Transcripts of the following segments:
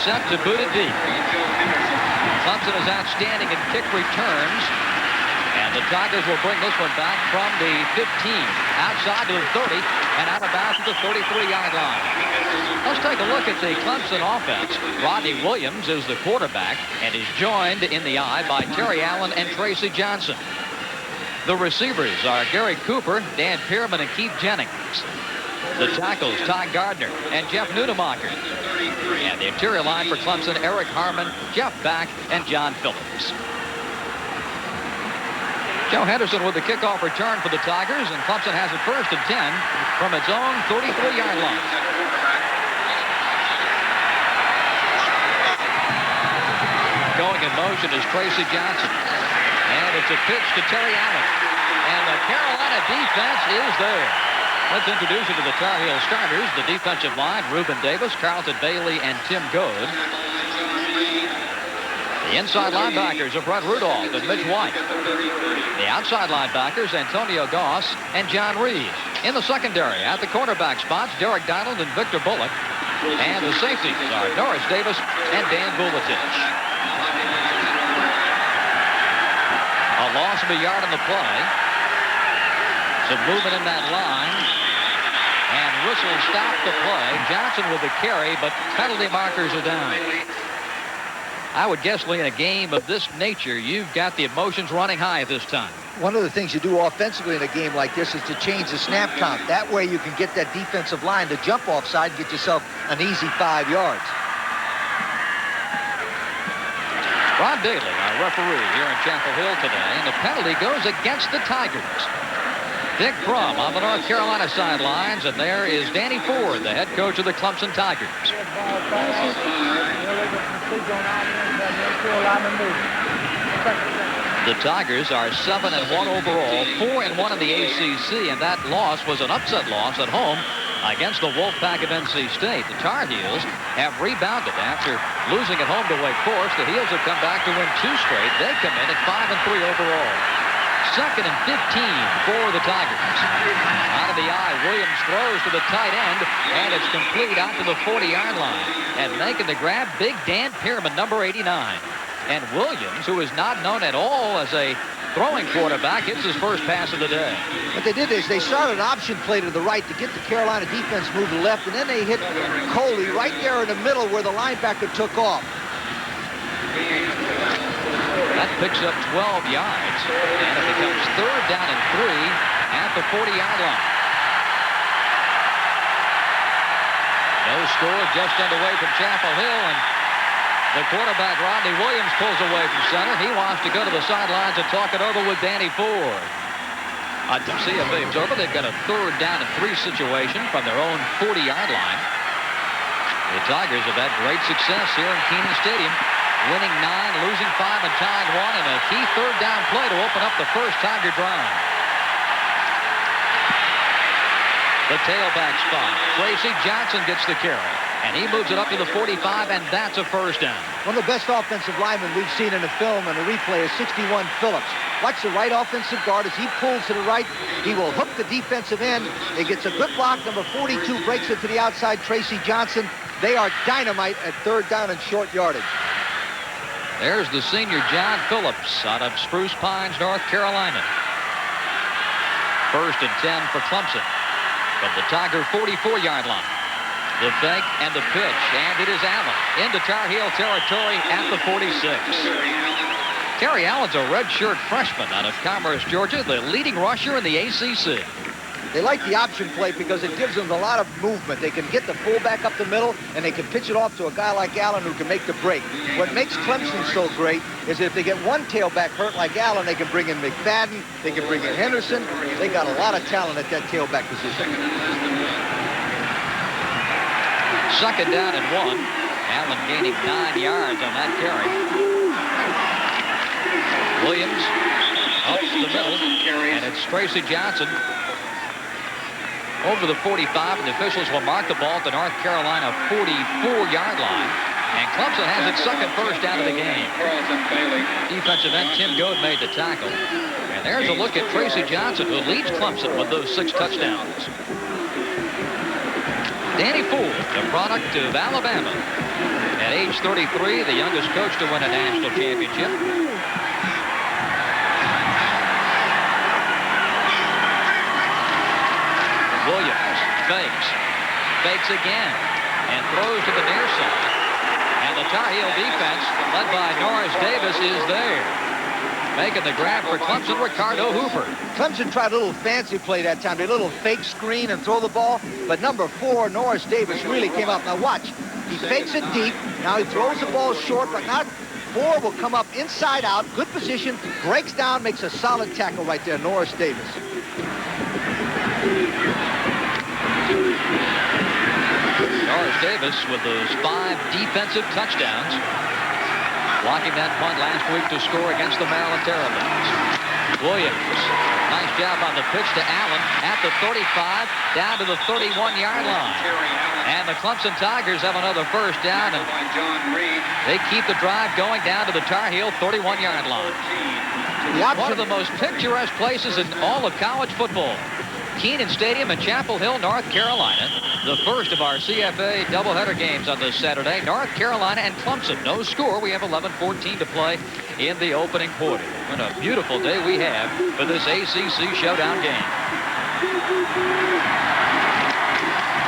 set to boot it deep. Clemson is outstanding in kick returns. And the Tigers will bring this one back from the 15, outside to the 30, and out of bounds at the 33-yard line. Let's take a look at the Clemson offense. Rodney Williams is the quarterback, and is joined in the eye by Terry Allen and Tracy Johnson. The receivers are Gary Cooper, Dan Pearman, and Keith Jennings. The tackles, Ty Gardner and Jeff Nunemacher. And the interior line for Clemson, Eric Harmon, Jeff Back, and John Phillips. Joe Henderson with the kickoff return for the Tigers, and Clemson has it 1st and 10 from its own 33-yard line. Going in motion is Tracy Johnson. And it's a pitch to Terry Allen. And the Carolina defense is there. Let's introduce you to the Tar Heel starters. The defensive line, Reuben Davis, Carlton Bailey, and Tim Goad. The inside linebackers are Brett Rudolph and Mitch White. The outside linebackers, Antonio Goss and John Reed. In the secondary, at the cornerback spots, Derek Donald and Victor Bullock. And the safeties are Norris Davis and Dan Vuletich. A loss of a yard on the play. Some movement in that line. And whistle stopped the play. Johnson with the carry, but penalty markers are down. I would guess, Lee, in a game of this nature, you've got the emotions running high at this time. One of the things you do offensively in a game like this is to change the snap count. That way you can get that defensive line to jump offside and get yourself an easy 5 yards. Ron Daly, our referee here in Chapel Hill today, and the penalty goes against the Tigers. Dick Crum on the North Carolina sidelines, and there is Danny Ford, the head coach of the Clemson Tigers. The Tigers are 7-1 overall, 4-1 in the ACC, and that loss was an upset loss at home against the Wolfpack of NC State. The Tar Heels have rebounded after losing at home to Wake Forest. The Heels have come back to win 2 straight. They come in at 5-3 overall. 2nd and 15 for the Tigers. Out of the eye, Williams throws to the tight end, and it's complete out to the 40-yard line. And making the grab, big Dan Pearman, number 89. And Williams, who is not known at all as a throwing quarterback, hits his first pass of the day. What they did is they started an option play to the right to get the Carolina defense moved to the left, and then they hit Coley right there in the middle where the linebacker took off. That picks up 12 yards, and it becomes 3rd down and 3 at the 40-yard line. No score just underway from Chapel Hill, and the quarterback, Rodney Williams, pulls away from center. He wants to go to the sidelines and talk it over with Danny Ford. To see if it's over, they've got a 3rd down and 3 situation from their own 40-yard line. The Tigers have had great success here in Kenan Stadium, winning 9, losing 5, and tying 1, and a key 3rd down play to open up the first Tiger drive. The tailback spot. Tracy Johnson gets the carry, and he moves it up to the 45, and that's a 1st down. One of the best offensive linemen we've seen in the film and the replay is 61 Phillips. Watch the right offensive guard as he pulls to the right. He will hook the defensive end. It gets a good block. Number 42 breaks it to the outside. Tracy Johnson. They are dynamite at 3rd down and short yardage. There's the senior John Phillips out of Spruce Pines, North Carolina. 1st and 10 for Clemson from the Tiger 44-yard line. The fake and the pitch, and it is Allen into Tar Heel territory at the 46. Terry Allen's a redshirt freshman out of Commerce, Georgia, the leading rusher in the ACC. They like the option play because it gives them a lot of movement. They can get the fullback up the middle, and they can pitch it off to a guy like Allen who can make the break. What makes Clemson so great is if they get one tailback hurt like Allen, they can bring in McFadden, they can bring in Henderson. They got a lot of talent at that tailback position. 2nd down and 1. Allen gaining 9 yards on that carry. Williams up the middle, and it's Tracy Johnson over the 45, and the officials will mark the ball at the North Carolina 44-yard line. And Clemson has its 2nd first down of the game. Defensive end Tim Goad made the tackle. And there's a look at Tracy Johnson, who leads Clemson with those 6 touchdowns. Danny Ford, the product of Alabama. At age 33, the youngest coach to win a national championship. Williams fakes again, and throws to the near side. And the Tar Heel defense, led by Norris Davis, is there. Making the grab for Clemson, Ricardo Hooper. Clemson tried a little fancy play that time. A little fake screen and throw the ball. But number 4, Norris Davis, really came up. Now watch. He fakes it deep. Now he throws the ball short, but not 4 will come up inside out. Good position. Breaks down, makes a solid tackle right there, Norris Davis. Norris Davis with those 5 defensive touchdowns. Blocking that punt last week to score against the Maryland Terrapins. Williams, nice job on the pitch to Allen at the 35, down to the 31-yard line. And the Clemson Tigers have another first down, and they keep the drive going down to the Tar Heel 31-yard line. One of the most picturesque places in all of college football. Kenan Stadium in Chapel Hill, North Carolina. The first of our CFA doubleheader games on this Saturday. North Carolina and Clemson. No score. We have 11:14 to play in the opening quarter. What a beautiful day we have for this ACC showdown game.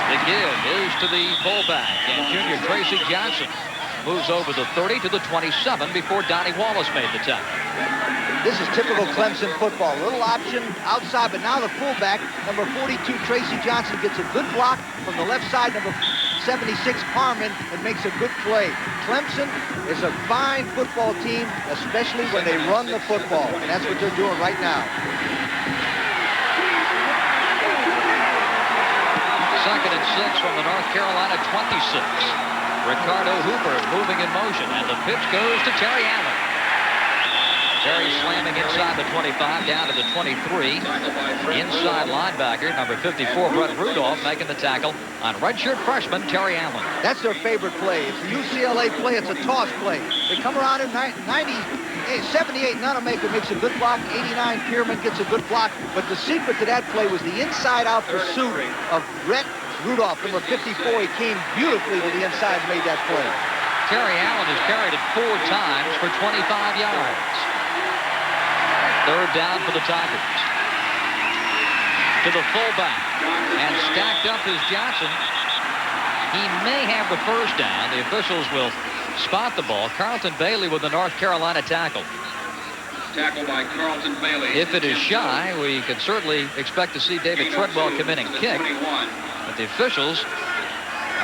The give is to the fullback, and junior Tracy Johnson moves over the 30 to the 27 before Donnie Wallace made the tackle. This is typical Clemson football. A little option outside, but now the fullback, number 42, Tracy Johnson, gets a good block from the left side, number 76, Harmon, and makes a good play. Clemson is a fine football team, especially when they run the football, and that's what they're doing right now. Second and 6 from the North Carolina 26. Ricardo Hooper moving in motion, and the pitch goes to Terry Allen. Terry slamming inside the 25, down to the 23. Inside linebacker, number 54, Brett Rudolph, making the tackle on redshirt freshman Terry Allen. That's their favorite play. It's the UCLA play. It's a toss play. They come around in 78, Nonamaker makes a good block. 89, Pierman gets a good block. But the secret to that play was the inside-out pursuit of Brett Rudolph, number 54. He came beautifully to the inside and made that play. Terry Allen has carried it 4 times for 25 yards. Third down for the Tigers. To the fullback. And stacked up is Johnson. He may have the first down. The officials will spot the ball. Carlton Bailey with the North Carolina tackle. Tackle by Carlton Bailey. If it is shy, we can certainly expect to see David Treadwell come in and kick. But the officials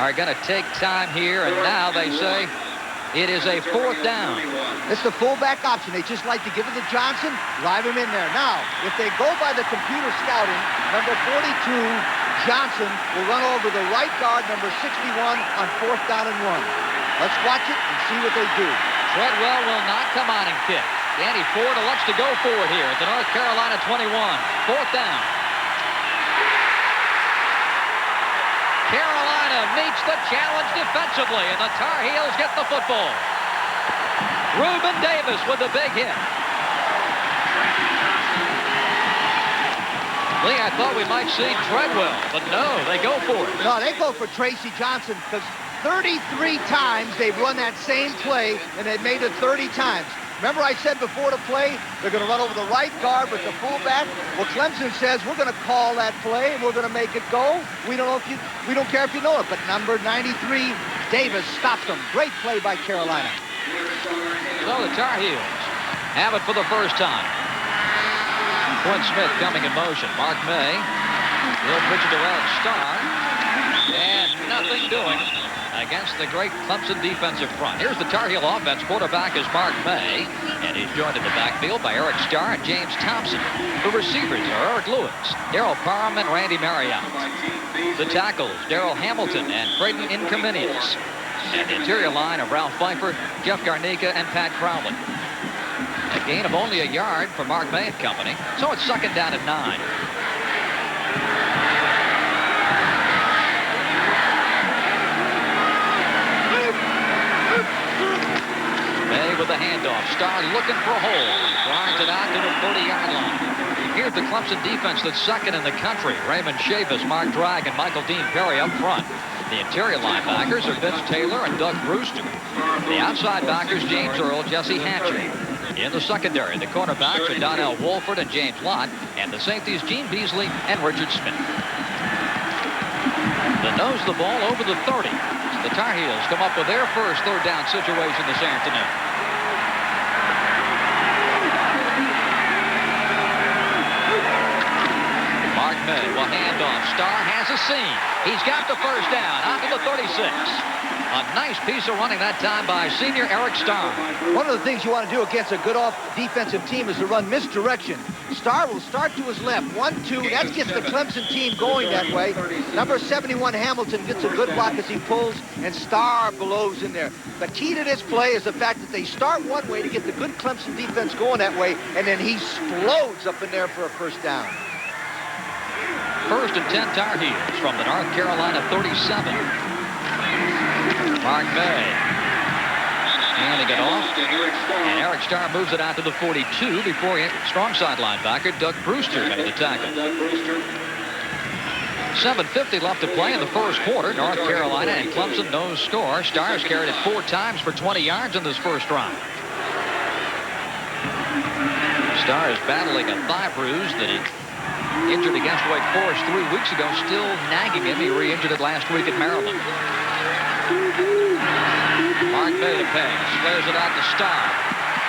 are going to take time here, and now they say it is a 4th down. It's the fullback option. They just like to give it to Johnson, drive him in there. Now, if they go by the computer scouting, number 42, Johnson, will run over the right guard, number 61, on 4th down and 1. Let's watch it and see what they do. Treadwell will not come on and kick. Danny Ford elects to go for it here at the North Carolina 21. 4th down. Carolina meets the challenge defensively, and the Tar Heels get the football. Reuben Davis with the big hit. Lee, I thought we might see Treadwell, but no, they go for it. No, they go for Tracy Johnson because 33 times they've run that same play, and they've made it 30 times. Remember I said before the play, they're going to run over the right guard with the fullback? Well, Clemson says we're going to call that play and we're going to make it go. We don't care if you know it, but number 93, Davis, stops them. Great play by Carolina. So the Tar Heels have it for the first time. Quinn Smith coming in motion. Mark May. He'll pitch it to Eric Starr. And nothing doing against the great Clemson defensive front. Here's the Tar Heel offense. Quarterback is Mark May, and he's joined in the backfield by Eric Starr and James Thompson. The receivers are Eric Lewis, Darryl Parham, and Randy Marriott. The tackles, Darrell Hamilton and Braden Incominius. And the interior line of Ralph Pfeiffer, Jeff Garnica, and Pat Crowley. A gain of only a yard for Mark May and company, so it's 2nd down and 9. May with the handoff. Starr looking for a hole. Drives it out to the 30-yard line. Here's the Clemson defense that's 2nd in the country. Raymond Chavis, Mark Drag, and Michael Dean Perry up front. The interior linebackers are Vince Taylor and Doug Brewster. The outside backers, James Earl, Jesse Hatcher. In the secondary, the cornerbacks are Donnell Wolford and James Lott, and the safeties, Gene Beasley and Richard Smith. The nose of the ball over the 30. The Tar Heels come up with their first third down situation this afternoon. Mark May will hand off. Starr has a seam. He's got the first down out to the 36. A nice piece of running that time by senior Eric Starr. One of the things you want to do against a good defensive team is to run misdirection. Starr will start to his left. 1-2. That gets the Clemson team going that way. Number 71, Hamilton, gets a good block as he pulls, and Starr blows in there. The key to this play is the fact that they start one way to get the good Clemson defense going that way, and then he explodes up in there for a first down. First and 10 Tar Heels from the North Carolina 37. Mark May handing it off, and Eric Starr moves it out to the 42 before strong side linebacker Doug Brewster made the tackle. 7:50 left to play in the first quarter. North Carolina and Clemson no score. Starr's carried it 4 times for 20 yards in this first round. Starr is battling a thigh bruise that he injured against Wake Forest 3 weeks ago, still nagging him. He re-injured it last week at Maryland. Mark May to pass, flares it out to Starr.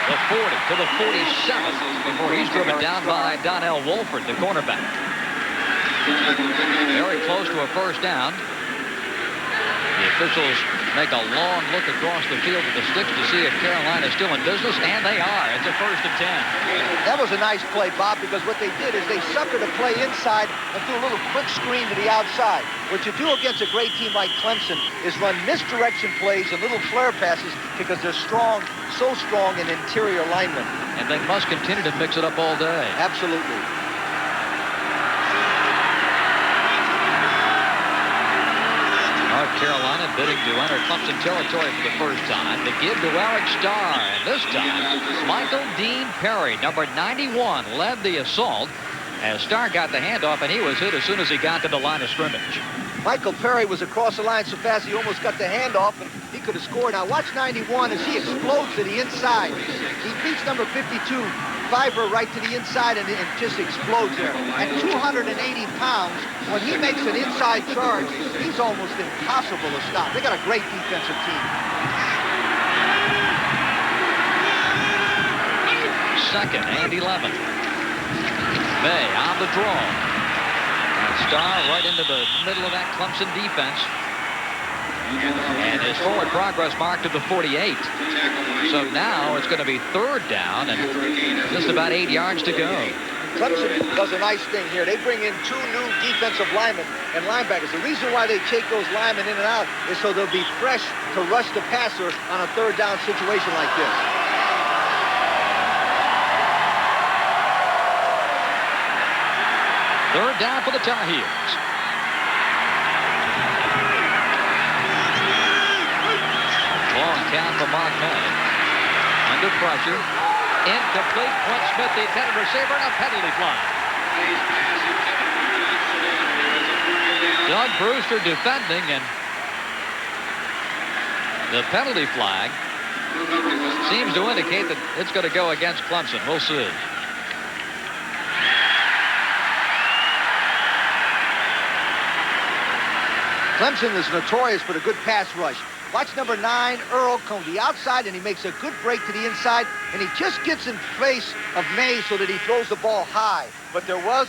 The 40 to the 47 before he's driven down by Donnell Wolford, the cornerback. Very close to a first down. The officials make a long look across the field at the sticks to see if Carolina's still in business, and they are. It's a first and 10. That was a nice play, Bob, because what they did is they suckered a play inside and threw a little quick screen to the outside. What you do against a great team like Clemson is run misdirection plays and little flare passes because they're strong, so strong in interior linemen. And they must continue to mix it up all day. Absolutely. North Carolina bidding to enter Clemson territory for the first time. The give to Eric Starr, and this time Michael Dean Perry, number 91, led the assault as Starr got the handoff, and he was hit as soon as he got to the line of scrimmage. Michael Perry was across the line so fast he almost got the handoff, and he could have scored. Now watch 91 as he explodes to the inside. He beats number 52, Fiver, right to the inside and just explodes there. At 280 pounds, when he makes an inside charge, he's almost impossible to stop. They got a great defensive team. Second and 11. May on the draw. And Starr right into the middle of that Clemson defense. And his forward progress marked to the 48. So now it's going to be third down and just about 8 yards to go. Clemson does a nice thing here. They bring in 2 new defensive linemen and linebackers. The reason why they take those linemen in and out is so they'll be fresh to rush the passer on a third down situation like this. Third down for the Tar Heels. Long count for Mark May. Under pressure. Incomplete. Quint Smith, the intended receiver, and a penalty flag. Doug Brewster defending, and the penalty flag seems to indicate that it's going to go against Clemson. We'll see. Clemson is notorious for the good pass rush. Watch number 9, Earl, come to the outside, and he makes a good break to the inside, and he just gets in face of May so that he throws the ball high. But there was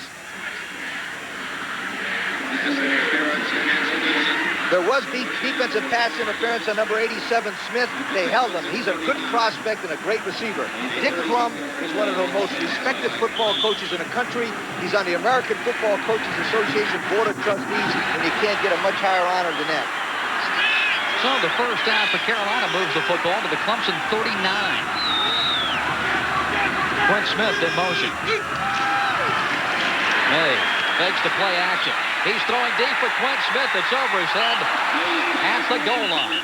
defensive pass interference on number 87, Smith. They held him. He's a good prospect and a great receiver. Dick Crum is one of the most respected football coaches in the country. He's on the American Football Coaches Association Board of Trustees, and you can't get a much higher honor than that. So the first down for Carolina moves the football to the Clemson 39. Quint Smith in motion. May fakes the play action. He's throwing deep for Quint Smith. It's over his head at the goal line.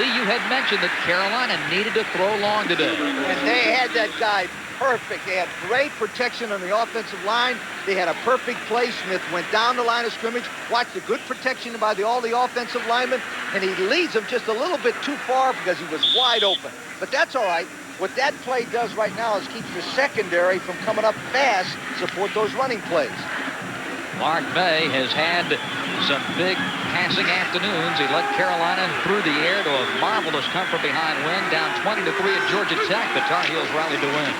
Lee, you had mentioned that Carolina needed to throw long today. And they had that guy perfect. They had great protection on the offensive line. They had a perfect play. Smith went down the line of scrimmage. Watch the good protection by all the offensive linemen. and he leads them just a little bit too far because he was wide open. But that's all right. What that play does right now is keeps the secondary from coming up fast, support those running plays. Mark May has had some big passing afternoons. He led Carolina through the air to a marvelous come-from-behind win, down 20-3 at Georgia Tech. The Tar Heels rallied to win.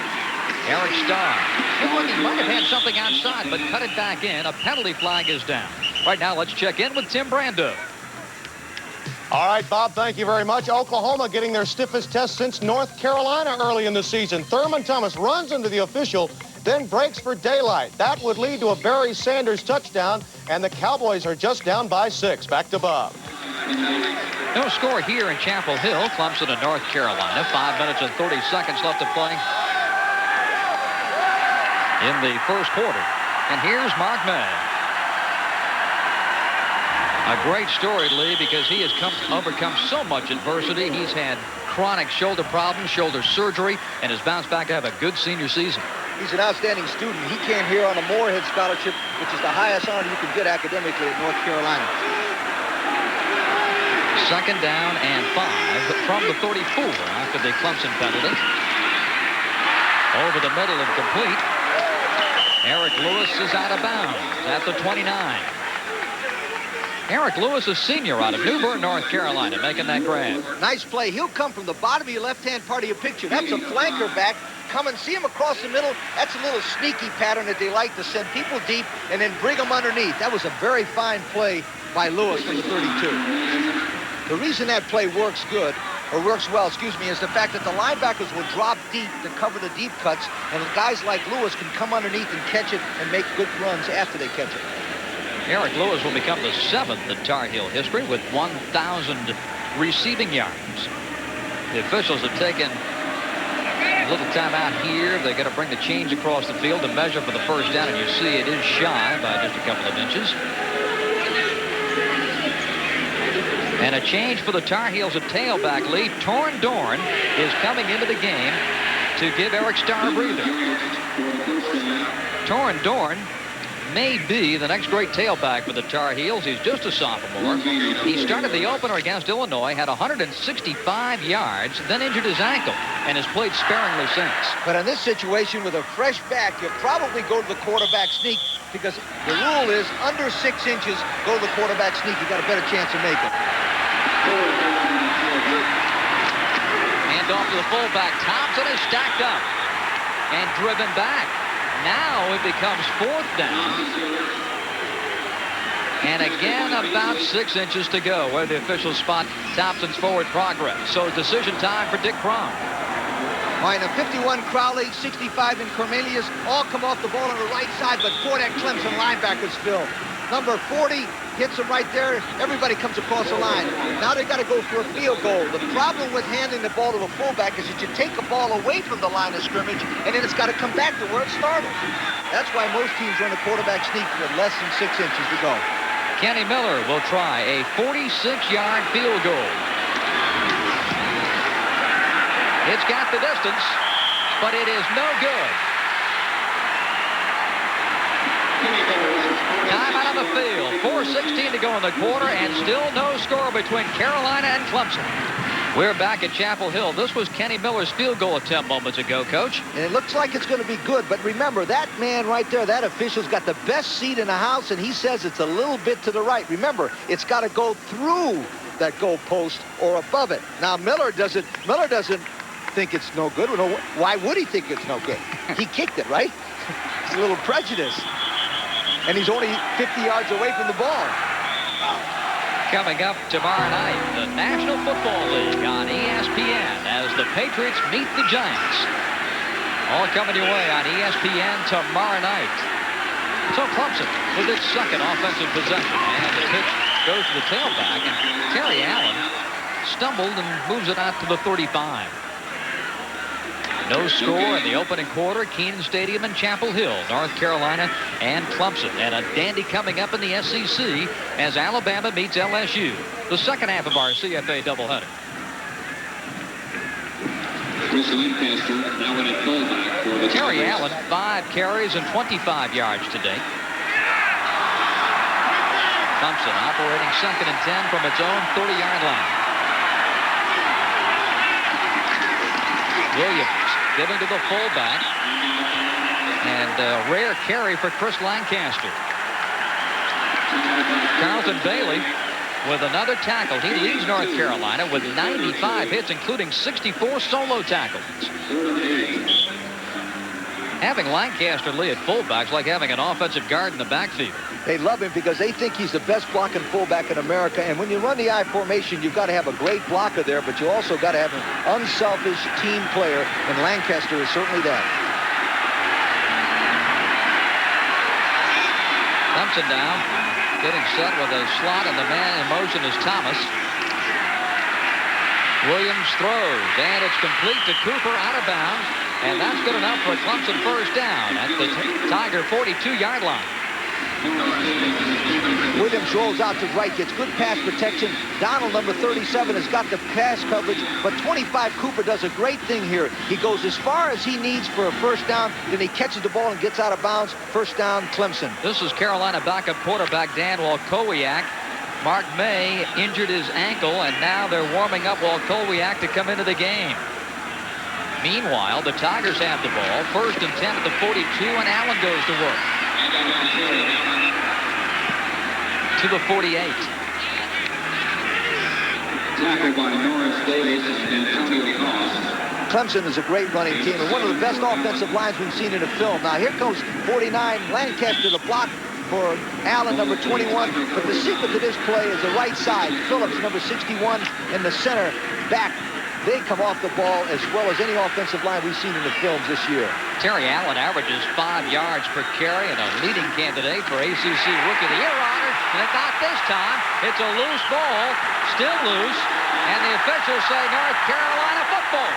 Eric Starr. He might have had something outside, but cut it back in. A penalty flag is down. Right now, let's check in with Tim Brando. All right, Bob, thank you very much. Oklahoma getting their stiffest test since North Carolina early in the season. Thurman Thomas runs into the official, then breaks for daylight. That would lead to a Barry Sanders touchdown, and the Cowboys are just down by 6. Back to Bob. No score here in Chapel Hill. Clemson and North Carolina. 5 minutes and 30 seconds left to play in the first quarter. And here's Mark May. A great story, Lee, because he has overcome so much adversity. He's had chronic shoulder problems, shoulder surgery, and has bounced back to have a good senior season. He's an outstanding student. He came here on a Moorhead Scholarship, which is the highest honor you can get academically at North Carolina. Second down and 5 from the 34 after the Clemson penalty. Over the middle and complete. Eric Lewis is out of bounds at the 29. Eric Lewis, a senior out of New Bern, North Carolina, making that grab. Nice play. He'll come from the bottom of your left-hand part of your picture. That's a flanker back. Come and see him across the middle. That's a little sneaky pattern that they like to send people deep and then bring them underneath. That was a very fine play by Lewis from the 32. The reason that play works good, or works well, excuse me, is the fact that the linebackers will drop deep to cover the deep cuts, and guys like Lewis can come underneath and catch it and make good runs after they catch it. Eric Lewis will become the 7th in Tar Heel history with 1,000 receiving yards. The officials have taken a little time out here. They're going to bring the chains across the field to measure for the first down, and you see it is shy by just a couple of inches. And a change for the Tar Heels at tailback. Lee Torn Dorn is coming into the game to give Eric Starr a breather. Torn Dorn may be the next great tailback for the Tar Heels. He's just a sophomore. He started the opener against Illinois, had 165 yards, then injured his ankle, and has played sparingly since. But in this situation with a fresh back, you'll probably go to the quarterback sneak because the rule is under 6 inches, go to the quarterback sneak. You got a better chance of making it. Hand off to the fullback. Thompson is stacked up and driven back. Now it becomes 4th down. And again, about 6 inches to go where the officials spot Thompson's forward progress. So decision time for Dick Crum. All right, now 51 Crowley, 65 in Cornelius, all come off the ball on the right side, but for that Clemson linebackers, Phil. Number 40 hits him right there. Everybody comes across the line. Now they got to go for a field goal. The problem with handing the ball to a fullback is that you take the ball away from the line of scrimmage, and then it's got to come back to where it started. That's why most teams run a quarterback sneak with less than 6 inches to go. Kenny Miller will try a 46-yard field goal. It's got the distance, but it is no good. Time out on the field. 4:16 to go in the quarter, and still no score between Carolina and Clemson. We're back at Chapel Hill. This was Kenny Miller's field goal attempt moments ago, Coach. And it looks like it's going to be good, but remember, that man right there, that official's got the best seat in the house, and he says it's a little bit to the right. Remember, it's got to go through that goal post or above it. Now, Miller doesn't think it's no good. Why would he think it's no good? He kicked it, right? It's a little prejudice. And he's only 50 yards away from the ball. Coming up tomorrow night, the National Football League on ESPN as the Patriots meet the Giants. All coming your way on ESPN tomorrow night. So Clemson with its second offensive possession, and the pitch goes to the tailback, and Terry Allen stumbled and moves it out to the 35. No score in the opening quarter. Kenan Stadium in Chapel Hill, North Carolina and Clemson. And a dandy coming up in the SEC as Alabama meets LSU. The second half of our CFA doubleheader. Terry Allen, 5 carries and 25 yards today. Thompson operating 2nd and 10 from its own 30-yard line. Williams giving to the fullback. And a rare carry for Chris Lancaster. Carlton Bailey with another tackle. He leads North Carolina with 95 hits, including 64 solo tackles. Having Lancaster Lee at fullback's like having an offensive guard in the backfield. They love him because they think he's the best blocking fullback in America. And when you run the I formation, you've got to have a great blocker there, but you also got to have an unselfish team player, and Lancaster is certainly that. Thompson down, getting set with a slot, and the man in motion is Thomas. Williams throws, and it's complete to Cooper, out of bounds, and that's good enough for a Clemson first down at the Tiger 42-yard line. Williams rolls out to right, gets good pass protection. Donald, number 37, has got the pass coverage, but 25 Cooper does a great thing here. He goes as far as he needs for a first down, then he catches the ball and gets out of bounds. First down, Clemson. This is Carolina backup quarterback Dan Walkowiak. Mark May injured his ankle, and now they're warming up Walkowiak to come into the game. Meanwhile, the Tigers have the ball. 1st and 10 at the 42, and Allen goes to work. To the 48. Tackled by Norris Davis and Anthony Moss. Clemson is a great running team and one of the best offensive lines we've seen in a film. Now here comes 49 Lancaster, the block for Allen, number 21. But the secret to this play is the right side. Phillips, number 61, in the center back. They come off the ball as well as any offensive line we've seen in the films this year. Terry Allen averages 5 yards per carry and a leading candidate for ACC Rookie of the Year honor. And not this time. It's a loose ball, still loose, and the officials say North Carolina football.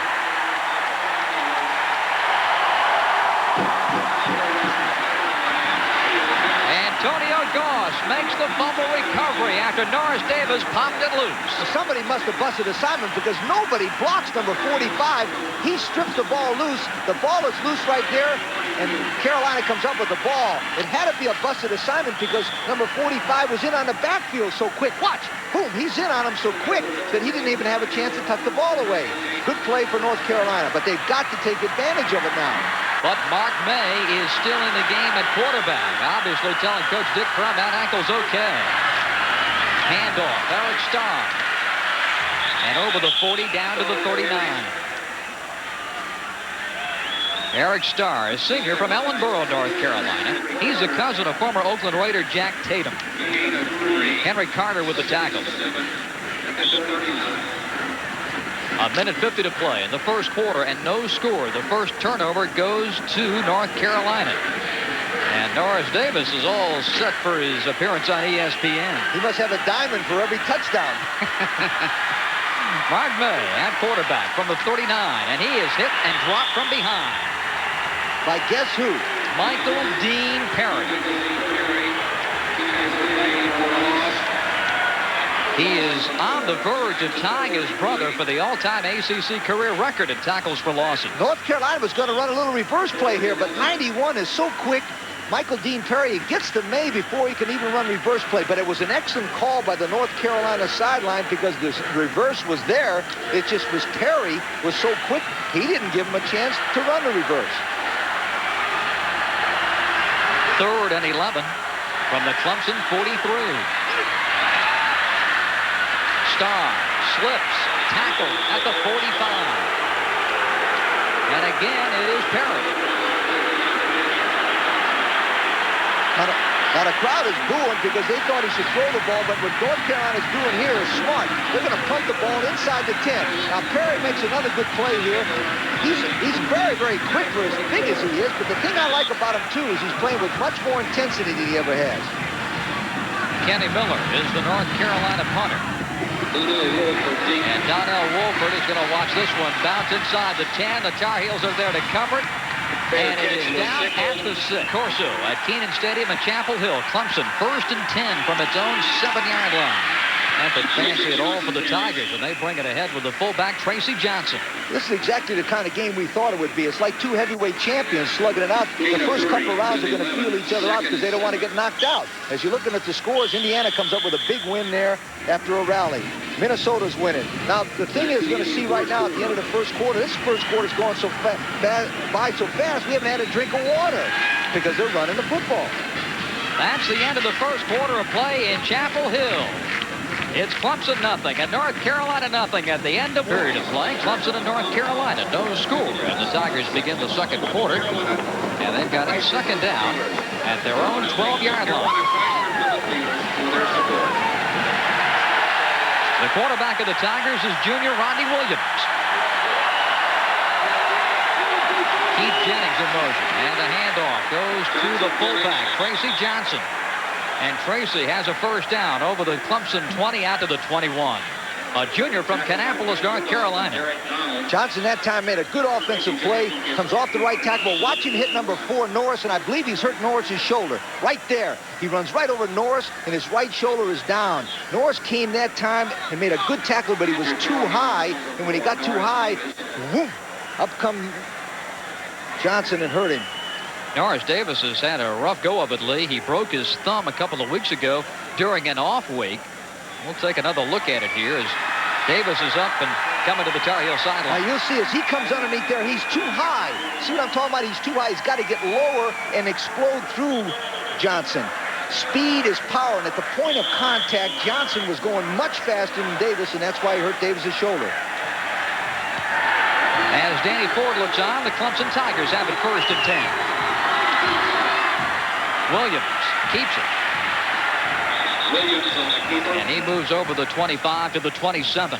Antonio Goss makes the fumble recovery after Norris Davis popped it loose. Somebody must have busted assignment because nobody blocks number 45. He strips the ball loose. The ball is loose right there, and Carolina comes up with the ball. It had to be a busted assignment because number 45 was in on the backfield so quick. Watch. Boom, he's in on him so quick that he didn't even have a chance to tuck the ball away. Good play for North Carolina, but they've got to take advantage of it now. But Mark May is still in the game at quarterback, obviously telling Coach Dick Crum that ankle's okay. Handoff, Eric Starr. And over the 40, down to the 39. Eric Starr, a senior from Ellenboro, North Carolina. He's a cousin of former Oakland Raider Jack Tatum. Henry Carter with the tackle. A minute 50 to play in the first quarter and no score. The first turnover goes to North Carolina. And Norris Davis is all set for his appearance on ESPN. He must have a diamond for every touchdown. Mark May at quarterback from the 39, and he is hit and dropped from behind. By guess who? Michael Dean Perry. He is on the verge of tying his brother for the all-time ACC career record in tackles for losses. North Carolina was going to run a little reverse play here, but 91 is so quick. Michael Dean Perry gets to May before he can even run reverse play, but it was an excellent call by the North Carolina sideline because this reverse was there. It just was Perry was so quick, he didn't give him a chance to run the reverse. 3rd and 11 from the Clemson 43. Starr slips, tackle at the 45. And again, it is Perry. Now the crowd is booing because they thought he should throw the ball, but what North Carolina's doing here is smart. They're going to punt the ball inside the 10. Now Perry makes another good play here. He's very, very quick for as big as he is, but the thing I like about him, too, is he's playing with much more intensity than he ever has. Kenny Miller is the North Carolina punter. And Donnell Wolford is going to watch this one bounce inside the 10. The Tar Heels are there to cover it. And it is down at the 6. Corso at Kenan Stadium in Chapel Hill. Clemson 1st and 10 from its own 7-yard line. Nothing fancy at all for the Tigers, and they bring it ahead with the fullback, Tracy Johnson. This is exactly the kind of game we thought it would be. It's like two heavyweight champions slugging it out. The first couple of rounds are going to feel each other out because they don't want to get knocked out. As you're looking at the scores, Indiana comes up with a big win there after a rally. Minnesota's winning. Now, the thing is going to see right now at the end of the first quarter, this first quarter's going so by so fast, we haven't had a drink of water because they're running the football. That's the end of the first quarter of play in Chapel Hill. It's Clemson nothing and North Carolina nothing at the end of period of play. Clemson and North Carolina, no score. And the Tigers begin the second quarter. And they've got a second down at their own 12-yard line. The quarterback of the Tigers is junior Rodney Williams. Keith Jennings in motion. And the handoff goes to the fullback, Tracy Johnson. And Tracy has a first down over the Clemson 20 out to the 21. A junior from Kannapolis, North Carolina. Johnson that time made a good offensive play. Comes off the right tackle. Watch him hit number 4, Norris, and I believe he's hurt Norris's shoulder. Right there. He runs right over Norris, and his right shoulder is down. Norris came that time and made a good tackle, but he was too high. And when he got too high, whoop, up come Johnson and hurt him. Norris Davis has had a rough go of it, Lee. He broke his thumb a couple of weeks ago during an off week. We'll take another look at it here as Davis is up and coming to the Tar Heel sideline. Now you'll see as he comes underneath there, he's too high. See what I'm talking about? He's too high. He's got to get lower and explode through Johnson. Speed is power, and at the point of contact, Johnson was going much faster than Davis, and that's why he hurt Davis's shoulder. As Danny Ford looks on, the Clemson Tigers have it first and 10. Williams keeps it. And he moves over the 25 to the 27.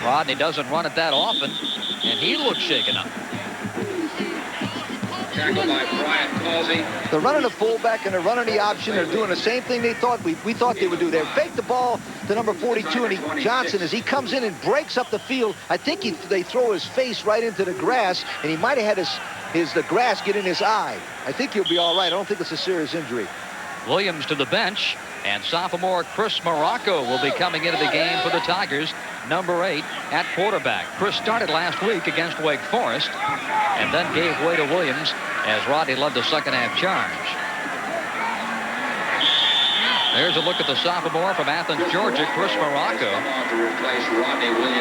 Rodney doesn't run it that often, and he looks shaken up. Tackled by Brian Causey. They're running a fullback and they're running the option. They're doing the same thing they thought we thought they would do. They fake the ball to number 42, and Johnson, as he comes in and breaks up the field, I think they throw his face right into the grass, and he might have had the grass get in his eye. I think he'll be all right. I don't think it's a serious injury. Williams to the bench, and sophomore Chris Morocco will be coming into the game for the Tigers, number 8 at quarterback. Chris started last week against Wake Forest and then gave way to Williams as Rodney led the second half charge. There's a look at the sophomore from Athens, Georgia, Chris Morocco.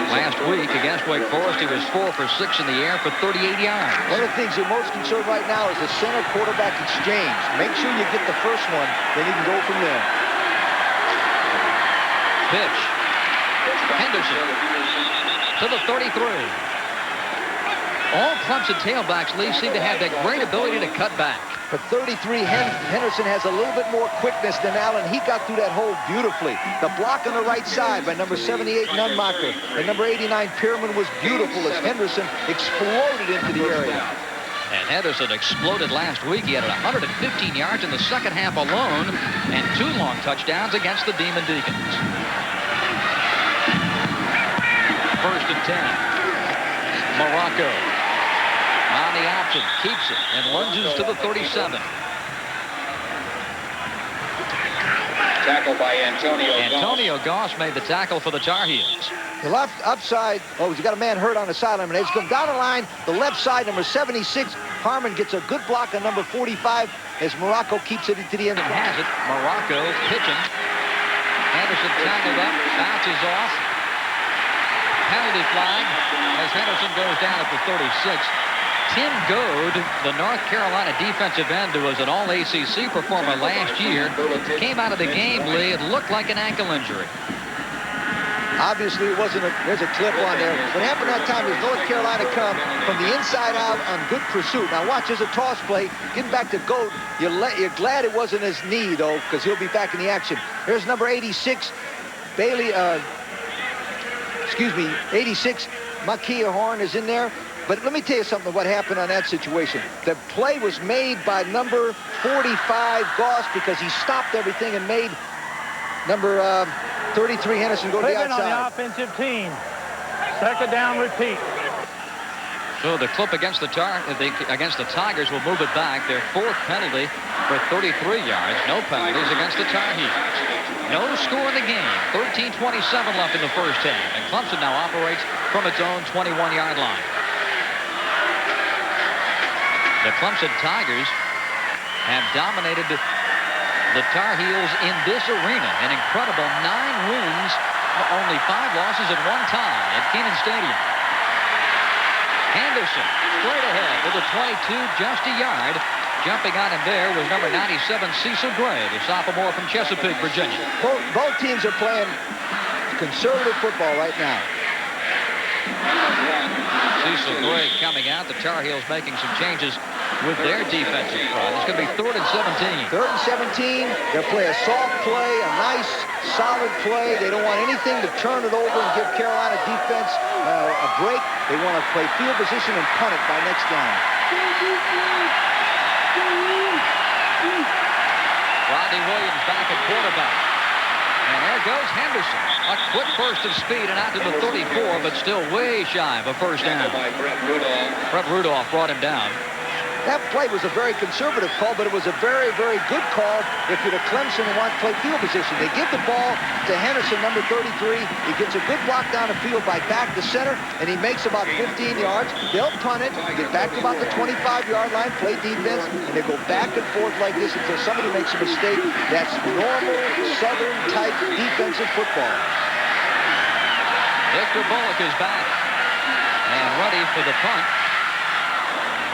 Last week against Wake Forest, he was 4 for 6 in the air for 38 yards. One of the things you're most concerned right now is the center quarterback exchange. Make sure you get the first one, then you can go from there. Pitch. Henderson to the 33. All Clemson tailbacks, Lee, seem to have that great ability to cut back. But 33, Henderson has a little bit more quickness than Allen. He got through that hole beautifully. The block on the right side by number 78, Nunmacher, and number 89, Pierman, was beautiful as Henderson exploded into the area. And Henderson exploded last week. He had 115 yards in the second half alone and 2 long touchdowns against the Demon Deacons. First and 10. Morocco on the option, keeps it, and lunges to the 37. Tackled by Antonio Goss made the tackle for the Tar Heels. The left upside, he's got a man hurt on the sideline. As he comes down the line, the left side, number 76, Harmon gets a good block on number 45 as Morocco keeps it to the end. And has it. Morocco pitching. Henderson tangled up, bounces off. Penalty flag as Henderson goes down at the 36. Tim Goad, the North Carolina defensive end who was an All-ACC performer last year, came out of the game, Lee. It looked like an ankle injury. Obviously, it wasn't there's a clip on there. What happened that time is North Carolina come from the inside out on good pursuit. Now watch, there's a toss play. Getting back to Goad. You're glad it wasn't his knee, though, because he'll be back in the action. Here's number 86, Bailey, 86, Makia Horn is in there. But let me tell you something what happened on that situation. The play was made by number 45, Goss, because he stopped everything and made number 33, Henderson, go to the outside. On the offensive team. Second down, repeat. So the clip against the Tigers will move it back. Their fourth penalty for 33 yards. No penalties against the Tar Heels. No score in the game. 13:27 left in the first half. And Clemson now operates from its own 21-yard line. The Clemson Tigers have dominated the Tar Heels in this arena. An incredible 9 wins, only 5 losses at one time at Kenan Stadium. Henderson straight ahead to the 22, just a yard. Jumping on him there was number 97, Cecil Gray, the sophomore from Chesapeake, Virginia. Both teams are playing conservative football right now. Cecil Gray coming out. The Tar Heels making some changes with their defensive front. It's going to be 3rd and 17. 3rd and 17. They'll play a soft play, a nice, solid play. They don't want anything to turn it over and give Carolina defense a break. They want to play field position and punt it by next down. Rodney Williams back at quarterback. And there goes Henderson. A quick burst of speed and out to the 34, but still way shy of a first down. Brett Rudolph brought him down. That play was a very conservative call, but it was a very, very good call if you're the Clemson and want to play field position. They give the ball to Henderson, number 33. He gets a good block down the field by back to center, and he makes about 15 yards. They'll punt it, get back to about the 25-yard line, play defense, and they go back and forth like this until somebody makes a mistake. That's normal Southern-type defensive football. Victor Bullock is back and ready for the punt.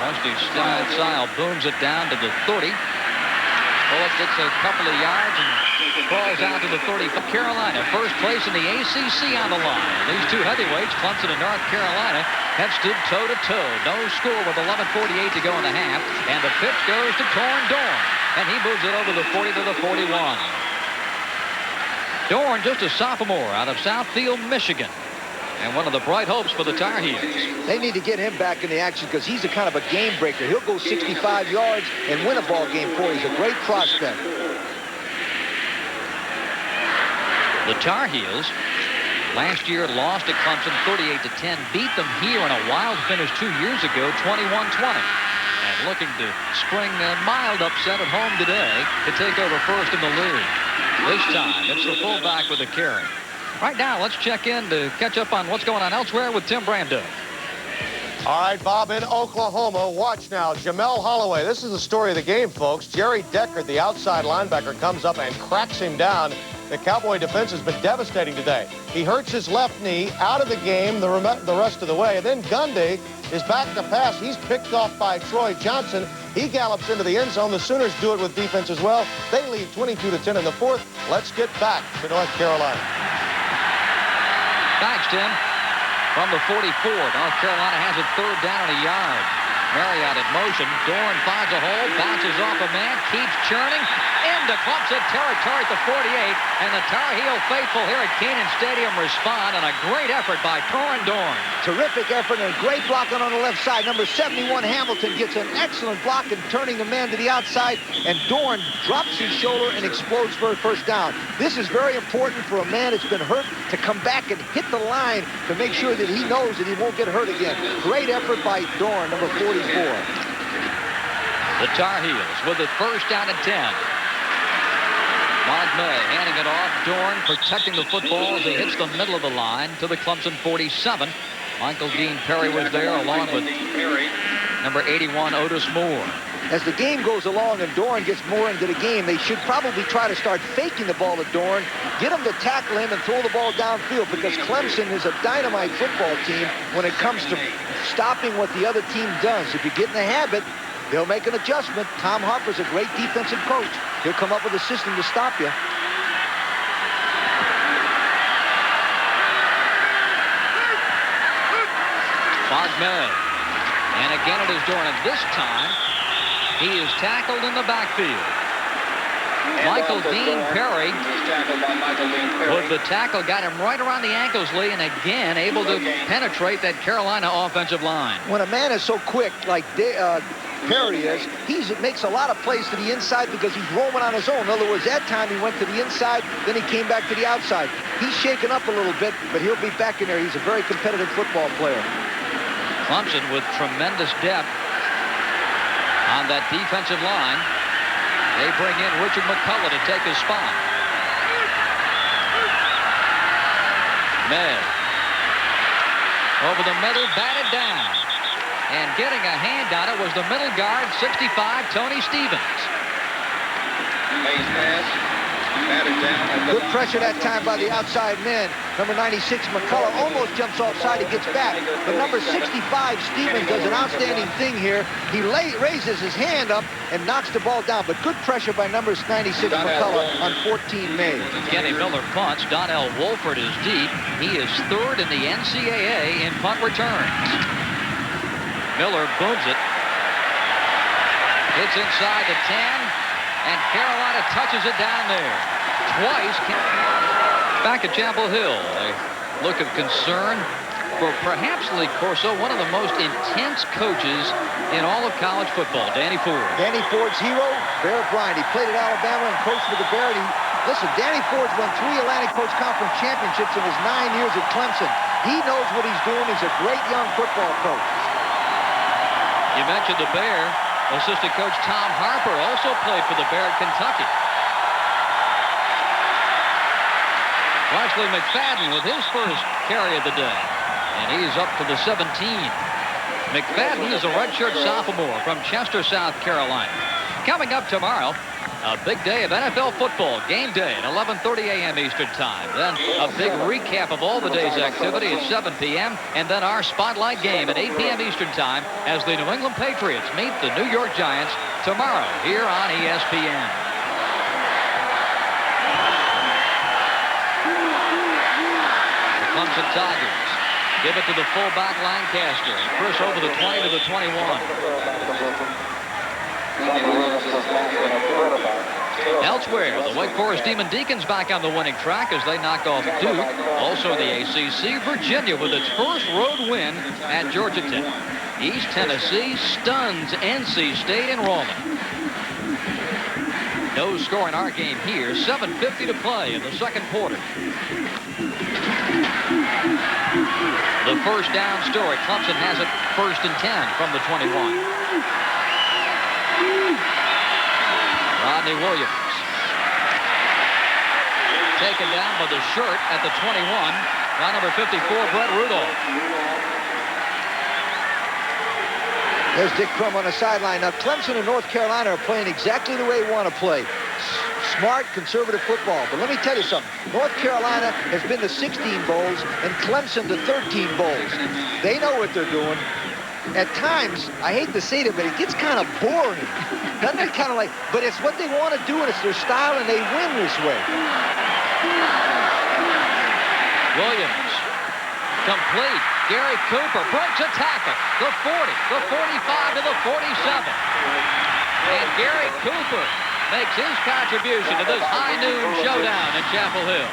Rusty Sile booms it down to the 30. Bullock gets a couple of yards and falls out to the 30 for Carolina. First place in the ACC on the line. These two heavyweights, Clemson and North Carolina, have stood toe-to-toe. No score with 11:48 to go in the half. And the pitch goes to Torrin Dorn. And he moves it over the 40 to the 41. Dorn, just a sophomore out of Southfield, Michigan. And one of the bright hopes for the Tar Heels. They need to get him back in the action because he's a kind of a game breaker. He'll go 65 yards and win a ball game for you. He's a great prospect. The Tar Heels last year lost to Clemson 38-10. Beat them here in a wild finish 2 years ago, 21-20. And looking to spring a mild upset at home today to take over first in the league. This time, it's the fullback with the carry. Right now, let's check in to catch up on what's going on elsewhere with Tim Brando. All right, Bob, in Oklahoma, watch now. Jamel Holloway, this is the story of the game, folks. Jerry Deckard, the outside linebacker, comes up and cracks him down. The Cowboy defense has been devastating today. He hurts his left knee, out of the game the rest of the way. And then Gundy is back to pass. He's picked off by Troy Johnson. He gallops into the end zone. The Sooners do it with defense as well. They lead 22-10 in the fourth. Let's get back to North Carolina. Thanks, Tim. From the 44, North Carolina has it 3rd down and a yard. Marriott in motion. Dorn finds a hole, bounces off a man, keeps churning into Clemson territory at the 48. And the Tar Heel faithful here at Kenan Stadium respond, and a great effort by Torrin Dorn. Terrific effort and great blocking on the left side. Number 71, Hamilton, gets an excellent block in turning the man to the outside, and Dorn drops his shoulder and explodes for a first down. This is very important for a man that's been hurt to come back and hit the line to make sure that he knows that he won't get hurt again. Great effort by Dorn, number 44. The Tar Heels with it 1st down and 10. Mark May handing it off. Dorn protecting the football as he hits the middle of the line to the Clemson 47. Michael Dean Perry was there along with number 81, Otis Moore. As the game goes along and Dorn gets more into the game, they should probably try to start faking the ball to Dorn, get him to tackle him and throw the ball downfield, because Clemson is a dynamite football team when it comes to stopping what the other team does. If you get in the habit, they'll make an adjustment. Tom Harper's a great defensive coach. He'll come up with a system to stop you. Mark May. And again it is Dorn. And this time, he is tackled in the backfield. Michael Dean Perry with the tackle, got him right around the ankles, Lee, and again able to penetrate that Carolina offensive line. When a man is so quick like Perry is, he makes a lot of plays to the inside because he's roaming on his own. In other words, that time he went to the inside, then he came back to the outside. He's shaken up a little bit, but he'll be back in there. He's a very competitive football player. Clemson with tremendous depth on that defensive line. They bring in Richard McCullough to take his spot. May over the middle, batted down. And getting a hand on it was the middle guard, 65, Tony Stevens. Mays pass. Batted down. Good pressure that time by the outside men. Number 96, McCullough, almost jumps offside. He gets back. But number 65, Stevens, does an outstanding thing here. He raises his hand up and knocks the ball down. But good pressure by number 96, McCullough on 14 May. Kenny Miller punts. Donnell Wolford is deep. He is third in the NCAA in punt returns. Miller booms it. Hits inside the 10. And Carolina touches it down there. Twice. Back at Chapel Hill, a look of concern for perhaps Lee Corso, one of the most intense coaches in all of college football, Danny Ford. Danny Ford's hero, Barrett Bryant. He played at Alabama and coached for the Barrett. Listen, Danny Ford's won 3 Atlantic Coast Conference championships in his 9 years at Clemson. He knows what he's doing. He's a great young football coach. You mentioned the Bear. Assistant coach Tom Harper also played for the Bear at Kentucky. Wesley McFadden with his first carry of the day. And he's up to the 17. McFadden is a redshirt sophomore from Chester, South Carolina. Coming up tomorrow, a big day of NFL football. Game day at 11:30 a.m. Eastern Time. Then a big recap of all the day's activity at 7 p.m. And then our spotlight game at 8 p.m. Eastern Time as the New England Patriots meet the New York Giants tomorrow here on ESPN. The Clemson Tigers give it to the fullback Lancaster. Chris over the 20 to the 21. Elsewhere, the Wake Forest Demon Deacons back on the winning track as they knock off Duke. Also in the ACC, Virginia with its first road win at Georgia Tech. East Tennessee stuns NC State enrollment. No score in our game here. 7:50 to play in the second quarter. The first down story. Clemson has it 1st and 10 from the 21. Rodney Williams taken down by the shirt at the 21 by number 54, Brett Rudolph. There's Dick Crum on the sideline. Now, Clemson and North Carolina are playing exactly the way they want to play. Smart, conservative football. But let me tell you something. North Carolina has been to 16 bowls and Clemson to 13 bowls. They know what they're doing. At times, I hate to say that, but it gets kind of boring. Doesn't it kind of like, but it's what they want to do, and it's their style, and they win this way. Williams, complete. Gary Cooper breaks a tackle. The 40, the 45 to the 47. And Gary Cooper makes his contribution to this high noon showdown in Chapel Hill.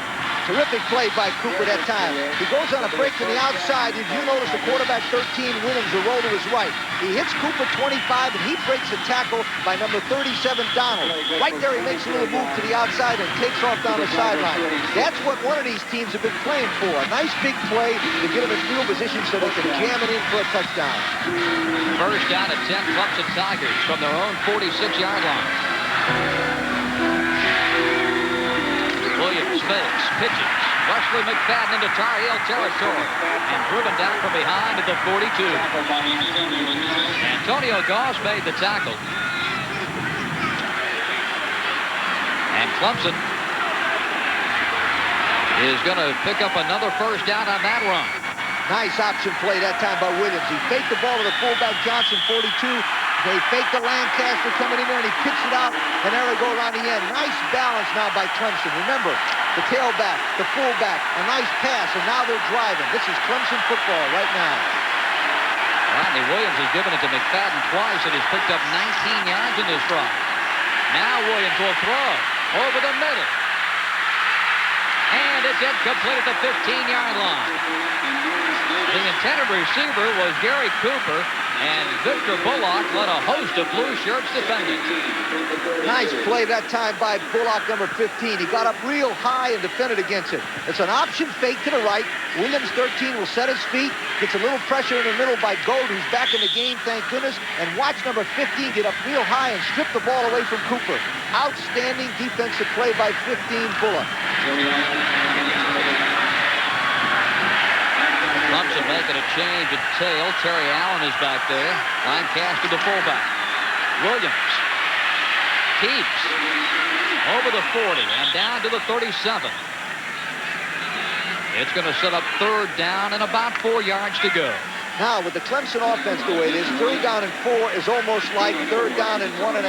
Terrific play by Cooper that time. He goes on a break to the outside. If you notice the quarterback 13, Williams, will roll to his right. He hits Cooper 25, and he breaks a tackle by number 37, Donald. Right there, he makes a little move to the outside and takes off down the sideline. That's what one of these teams have been playing for. A nice big play to get them in field position so they can jam it in for a touchdown. First down at 10, Clemson Tigers from their own 46-yard line. Williams fakes, pitches. Wesley McFadden into Tar Heel territory and driven down from behind at the 42. Antonio Goss made the tackle. And Clemson is going to pick up another first down on that run. Nice option play that time by Williams. He faked the ball to the fullback Johnson, 42. They faked the Lancaster coming in there, and he pitched it out, and there they go around the end. Nice balance now by Clemson. Remember, the tailback, the fullback, a nice pass, and now they're driving. This is Clemson football right now. Rodney Williams has given it to McFadden twice, and he's picked up 19 yards in this drive. Now Williams will throw over the middle. And it's incomplete at the 15-yard line. The intended receiver was Gary Cooper. And Victor Bullock led a host of blue shirts defending. Nice play that time by Bullock, number 15. He got up real high and defended against it. It's an option fake to the right. Williams, 13, will set his feet. Gets a little pressure in the middle by Gold, who's back in the game, thank goodness. And watch number 15 get up real high and strip the ball away from Cooper. Outstanding defensive play by 15, Bullock. Clemson making a change at tail. Terry Allen is back there. Lancaster, the fullback. Williams keeps over the 40 and down to the 37. It's going to set up third down and about 4 yards to go. Now, with the Clemson offense the way it is, third down and 4 is almost like third down and 1.5.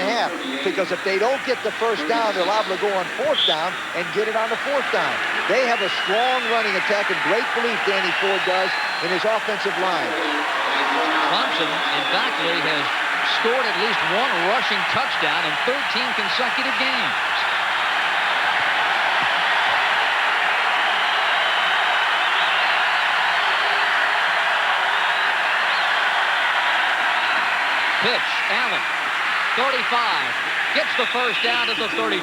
Because if they don't get the first down, they're liable to go on fourth down and get it on the fourth down. They have a strong running attack and great belief, Danny Ford does, in his offensive line. Clemson, in fact, Lee, has scored at least one rushing touchdown in 13 consecutive games. Pitch, Allen, 35, gets the first down at the 32.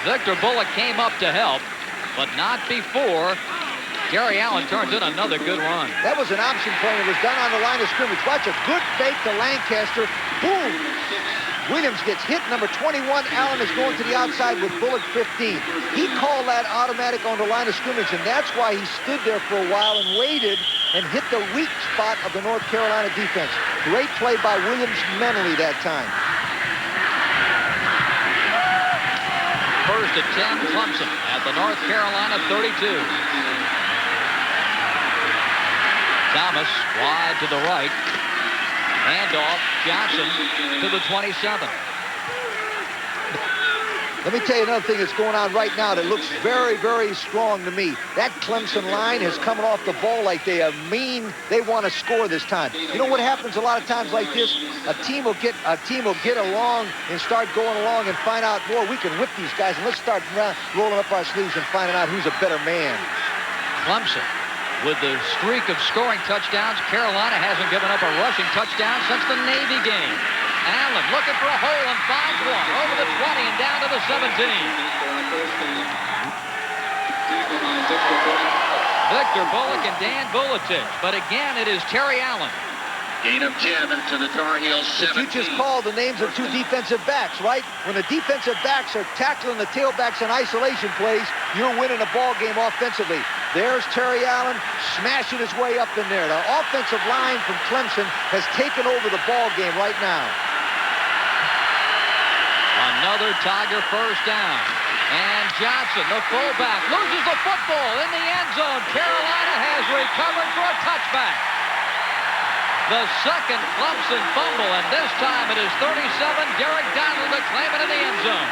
Victor Bullock came up to help, but not before Terry Allen turns in another good run. That was an option play. It was done on the line of scrimmage. Watch a good fake to Lancaster. Boom! Williams gets hit. Number 21, Allen is going to the outside with Bullock 15. He called that automatic on the line of scrimmage, and that's why he stood there for a while and waited and hit the weak spot of the North Carolina defense. Great play by Williams mentally that time. First at 10, Clemson at the North Carolina 32. Thomas wide to the right. Handoff, Johnson to the 27. Let me tell you another thing that's going on right now that looks very, very strong to me. That Clemson line is coming off the ball like they are mean. They want to score this time. You know what happens a lot of times like this? A team will get along and start going along and find out, boy, we can whip these guys, and let's start rolling up our sleeves and finding out who's a better man. Clemson, with the streak of scoring touchdowns, Carolina hasn't given up a rushing touchdown since the Navy game. Allen looking for a hole and finds one over the 20 and down to the 17. Victor Bullock and Dan Bulatich, but again it is Terry Allen. Gain of 10 to the Tar Heels 17. You just called the names of two defensive backs, right? When the defensive backs are tackling the tailbacks in isolation plays, you're winning a ball game offensively. There's Terry Allen smashing his way up in there. The offensive line from Clemson has taken over the ball game right now. Another Tiger first down. And Johnson, the fullback, loses the football in the end zone. Carolina has recovered for a touchback. The second Clemson fumble, and this time it is 37. Derek Donald to claim it in the end zone.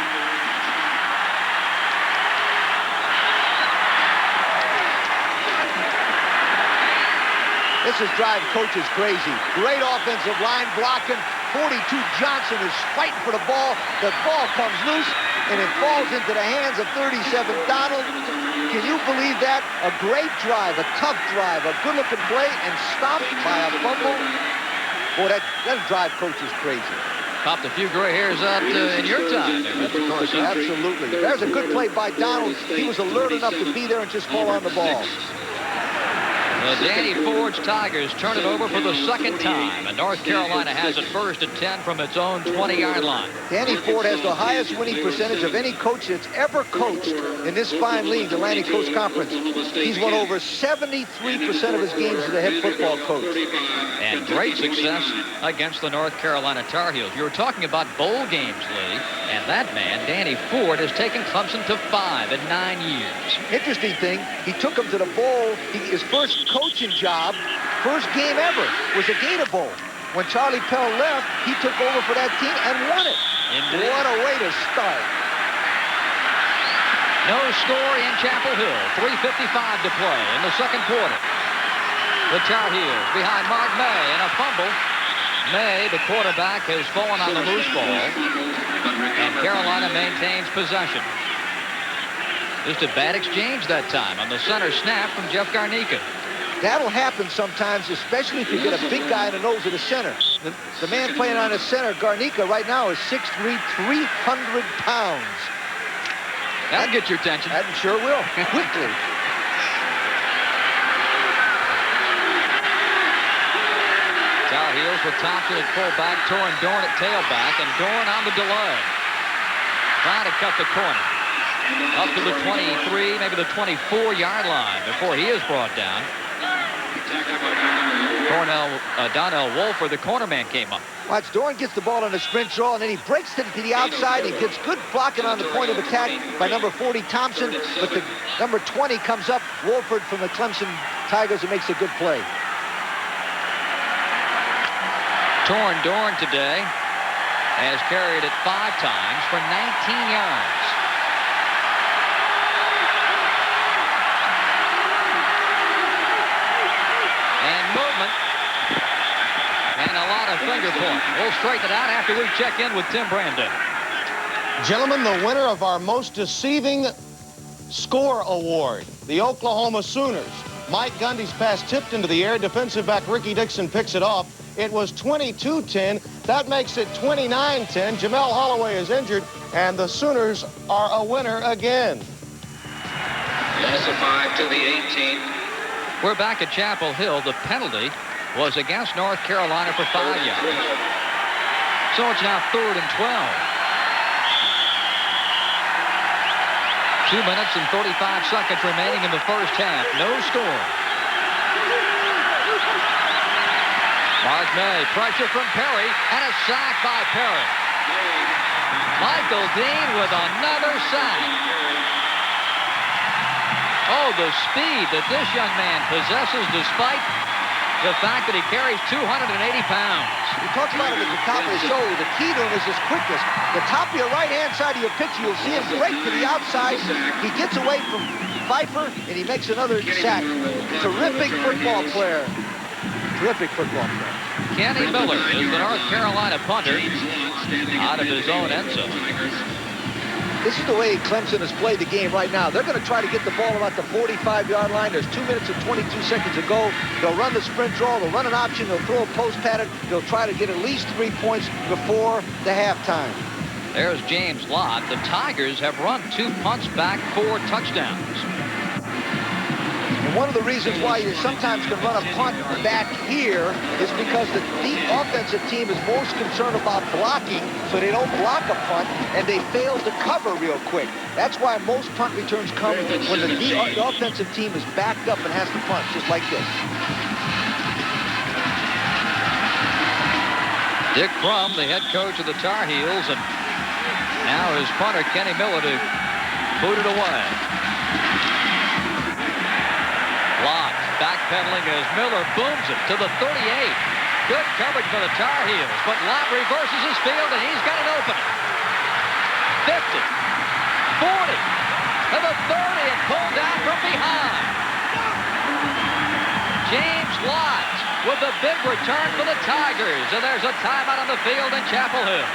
This is driving coaches crazy. Great offensive line blocking. 42 Johnson is fighting for the ball. The ball comes loose, and it falls into the hands of 37 Donald. Can you believe that? A great drive, a tough drive, a good-looking play, and stopped by a fumble. Boy, that'll drive coaches crazy. Popped a few gray hairs out in your time there, Mr. Corso. Absolutely. There's a good play by Donald. He was alert enough to be there and just fall on the ball. Danny Ford's Tigers turn it over for the second time, and North Carolina has it first and 10 from its own 20-yard line. Danny Ford has the highest winning percentage of any coach that's ever coached in this fine league, the Atlantic Coast Conference. He's won over 73% of his games as a head football coach. And great success against the North Carolina Tar Heels. You were talking about bowl games, Lee, and that man, Danny Ford, has taken Clemson to 5 in 9 years. Interesting thing, he took him to the bowl. His first coaching job, first game ever, was a Gator Bowl. When Charlie Pell left, he took over for that team and won it. Indeed. What a way to start. No score in Chapel Hill. 3:55 to play in the second quarter. The Tar Heels behind Mark May and a fumble. May, the quarterback, has fallen on the loose ball, and Carolina maintains possession. Just a bad exchange that time on the center snap from Jeff Garnica. That'll happen sometimes, especially if you get a big guy in the nose of the center. The man playing on the center, Garnica, right now is 6'3", 300 pounds. That'll get your attention. That sure will, quickly. Tar Heels with Thompson at fullback, Torin Dorn at tailback, and Dorn on the delay. Trying to cut the corner. Up to the 23, maybe the 24-yard line before he is brought down. Donnell Wolford, the cornerman, came up. Watch, Dorn gets the ball on a sprint draw, and then he breaks it to the outside. He gets good blocking on the point of attack by number 40, Thompson, but the number 20 comes up, Wolford from the Clemson Tigers, and makes a good play. Torin Dorn today has carried it 5 times for 19 yards. And movement. And a lot of finger pointing. We'll straighten it out after we check in with Tim Brandon. Gentlemen, the winner of our most deceiving score award, the Oklahoma Sooners. Mike Gundy's pass tipped into the air. Defensive back Ricky Dixon picks it off. It was 22-10. That makes it 29-10. Jamel Holloway is injured, and the Sooners are a winner again. Loss of 5 to the 18. We're back at Chapel Hill. The penalty was against North Carolina for 5 yards. So it's now 3rd and 12. 2 minutes and 35 seconds remaining in the first half. No score. Mark May, pressure from Perry, and a sack by Perry. Michael Dean with another sack. Oh, the speed that this young man possesses despite the fact that he carries 280 pounds. We talked about it at the top of the show. The key to him is his quickness. The top of your right-hand side of your picture, you'll see him break to the outside. He gets away from Pfeiffer, and he makes another sack. Terrific football player. Terrific football player. Kenny Miller is the North Carolina punter out of his own end zone. This is the way Clemson has played the game right now. They're going to try to get the ball about the 45-yard line. There's 2 minutes and 22 seconds to go. They'll run the sprint draw. They'll run an option. They'll throw a post pattern. They'll try to get at least 3 points before the halftime. There's James Lott. The Tigers have run 2 punts back, 4 touchdowns. And one of the reasons why you sometimes can run a punt back here is because the offensive team is most concerned about blocking, so they don't block a punt, and they fail to cover real quick. That's why most punt returns come when the offensive team is backed up and has to punt, just like this. Dick Crum, the head coach of the Tar Heels, and now his punter, Kenny Miller, to boot it away. Lott backpedaling as Miller booms it to the 38. Good coverage for the Tar Heels, but Lott reverses his field, and he's got an opening. 50, 40, to the 30, and pulled down from behind. James Lott with a big return for the Tigers, and there's a timeout on the field in Chapel Hill.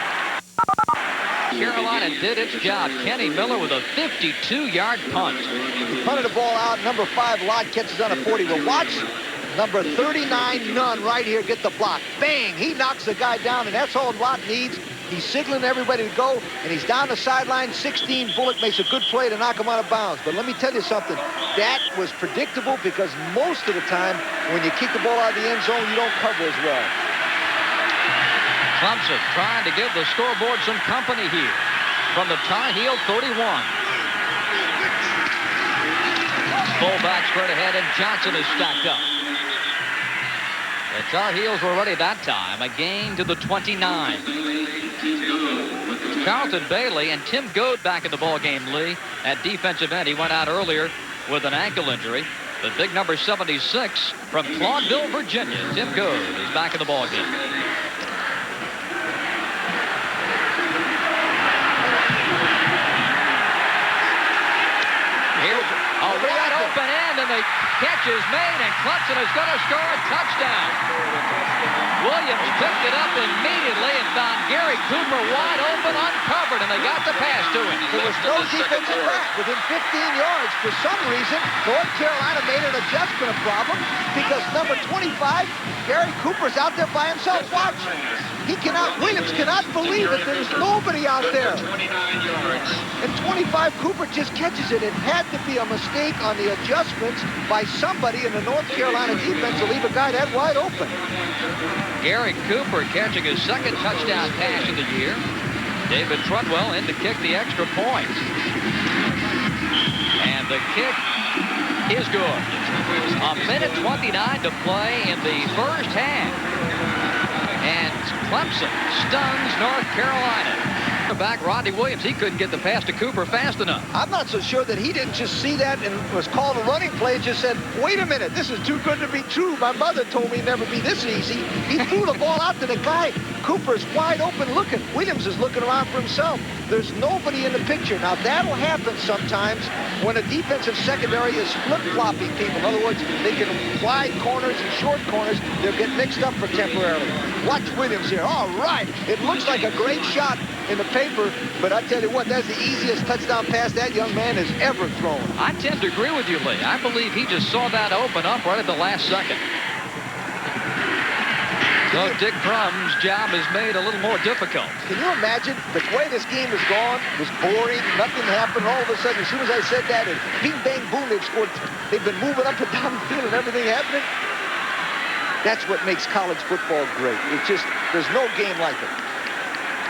Carolina did its job. Kenny Miller with a 52-yard punt. He punted the ball out. Number 5, Lott catches on a 40. Well, watch number 39, Nunn, right here get the block. Bang! He knocks the guy down, and that's all Lott needs. He's signaling everybody to go, and he's down the sideline. 16. Bullock makes a good play to knock him out of bounds. But let me tell you something. That was predictable because most of the time, when you kick the ball out of the end zone, you don't cover as well. Clemson trying to give the scoreboard some company here from the Tar Heel 31. Fullback straight ahead, and Johnson is stacked up. The Tar Heels were ready that time. A gain to the 29. Carlton Bailey and Tim Goad back in the ballgame, Lee, at defensive end. He went out earlier with an ankle injury. The big number 76 from Claudeville, Virginia. Tim Goad is back in the ballgame. Here's a wide open end, and the catch is made, and Clemson is going to score a touchdown. Williams picked it up immediately and found Gary Cooper wide open, uncovered, and they got the pass to him. There was no defensive back within 15 yards. For some reason, North Carolina made an adjustment a problem because number 25, Gary Cooper's out there by himself. Watch. Williams cannot believe that there's nobody out there. And 25, Cooper just catches it. It had to be a mistake on the adjustments by somebody in the North Carolina defense to leave a guy that wide open. Gary Cooper catching his second touchdown pass of the year. David Treadwell in to kick the extra point. And the kick is good. A minute 29 to play in the first half. And Clemson stuns North Carolina. Back Rodney Williams, he couldn't get the pass to Cooper fast enough. I'm not so sure that he didn't just see that and was called a running play and just said, wait a minute, this is too good to be true. My mother told me it'd never be this easy. He threw the ball out to the guy. Cooper's wide open looking. Williams is looking around for himself. There's nobody in the picture. Now, that'll happen sometimes when a defensive secondary is flip-flopping people. In other words, they can wide corners and short corners. They'll get mixed up for temporarily. Watch Williams here. All right. It looks like a great shot in the paper, but I tell you what, that's the easiest touchdown pass that young man has ever thrown. I tend to agree with you, Lee. I believe he just saw that open up right at the last second. So Dick Crum's job is made a little more difficult. Can you imagine the way this game has gone? It was boring. Nothing happened. All of a sudden, as soon as I said that, and bing, bang, boom, they've scored. They've been moving up and down the field and everything happening. That's what makes college football great. It's just, there's no game like it.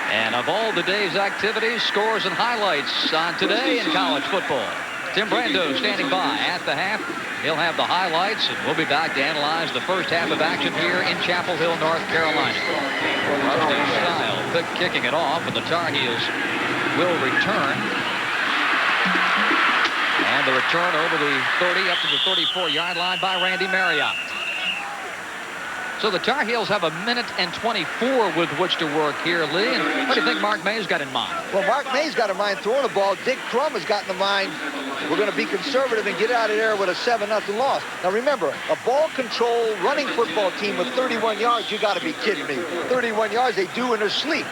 And of all the day's activities, scores and highlights on today in college football. Tim Brando standing by at the half. He'll have the highlights, and we'll be back to analyze the first half of action here in Chapel Hill, North Carolina. Rusty Style kicking it off, and the Tar Heels will return. And the return over the 30 up to the 34-yard line by Randy Marriott. So the Tar Heels have a minute and 24 with which to work here, Lee. And what do you think Mark May's got in mind? Well, Mark May's got in mind throwing the ball. Dick Crum has got in mind, we're going to be conservative and get out of there with a 7-0 loss. Now remember, a ball control running football team with 31 yards, you got to be kidding me. 31 yards they do in their sleep.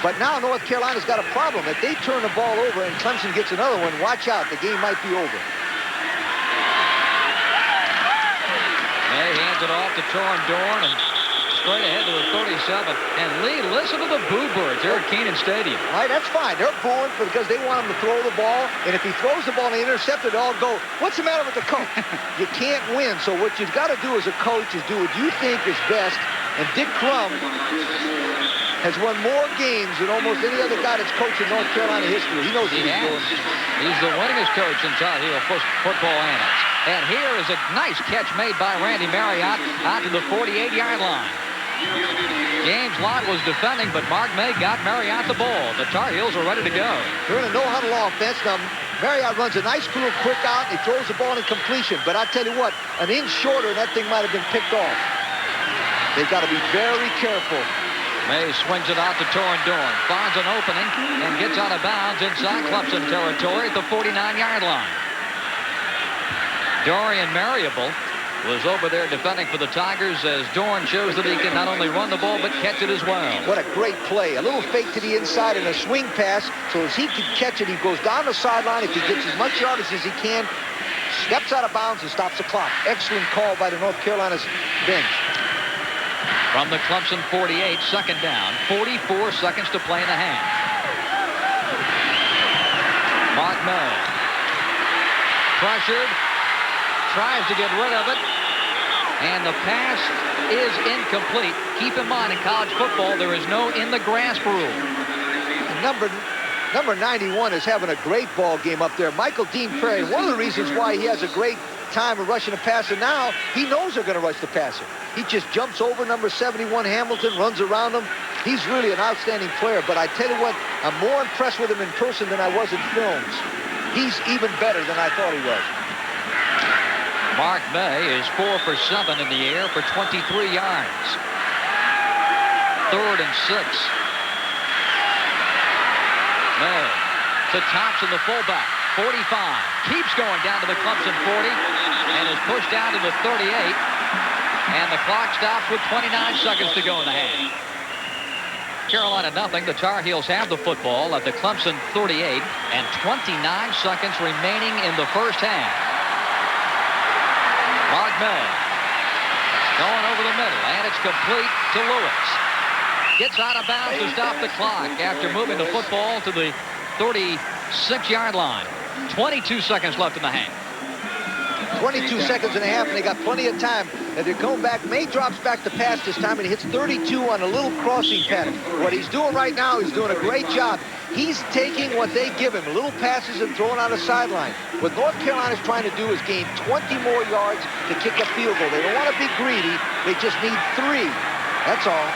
But now North Carolina's got a problem. If they turn the ball over and Clemson gets another one, watch out, the game might be over. May hands it off to Torrin Dorn and straight ahead to the 37. And Lee, listen to the boo birds there at Kenan Stadium. All right, that's fine. They're booing because they want him to throw the ball. And if he throws the ball and they intercept it, they'll go, what's the matter with the coach? You can't win. So what you've got to do as a coach is do what you think is best. And Dick Crum has won more games than almost any other guy that's coached in North Carolina history. He knows what he's doing. He's the winningest coach in Tar Heel football annals. And here is a nice catch made by Randy Marriott out to the 48-yard line. James Lott was defending, but Mark May got Marriott the ball. The Tar Heels are ready to go. They're in a no-huddle offense. Now, Marriott runs a nice little quick out. He throws the ball in completion. But I tell you what, an inch shorter, and that thing might have been picked off. They've got to be very careful. May swings it out to Torrin Dorn, finds an opening, and gets out of bounds inside Clemson territory at the 49-yard line. Dorian Marriable was over there defending for the Tigers as Dorn shows that he can not only run the ball but catch it as well. What a great play. A little fake to the inside and a swing pass. So as he can catch it, he goes down the sideline. If he gets as much yardage as he can, steps out of bounds and stops the clock. Excellent call by the North Carolina's bench. From the Clemson 48, second down, 44 seconds to play in the half. Mark May. Pressured. Tries to get rid of it. And the pass is incomplete. Keep in mind, in college football, there is no in-the-grasp rule. Number 91 is having a great ball game up there. Michael Dean Perry, one of the reasons why he has a great time of rushing the passer now, he knows they're going to rush the passer. He just jumps over number 71 Hamilton, runs around him. He's really an outstanding player, but I tell you what, I'm more impressed with him in person than I was in films. He's even better than I thought he was. Mark May is 4 for 7 in the air for 23 yards. 3rd and 6. May to Thompson, the fullback. 45. Keeps going down to the Clemson 40 and is pushed down to the 38. And the clock stops with 29 seconds to go in the half. Carolina nothing. The Tar Heels have the football at the Clemson 38 and 29 seconds remaining in the first half. Mark May going over the middle, and it's complete to Lewis. Gets out of bounds to stop the clock after moving the football to the 36-yard line. 22 seconds left in the half. 22 seconds and a half, and they got plenty of time. And they're going back. May drops back to pass this time, and he hits 32 on a little crossing pattern. What he's doing right now, he's doing a great job. He's taking what they give him, little passes and throwing on the sideline. What North Carolina's trying to do is gain 20 more yards to kick a field goal. They don't want to be greedy. They just need 3. That's all.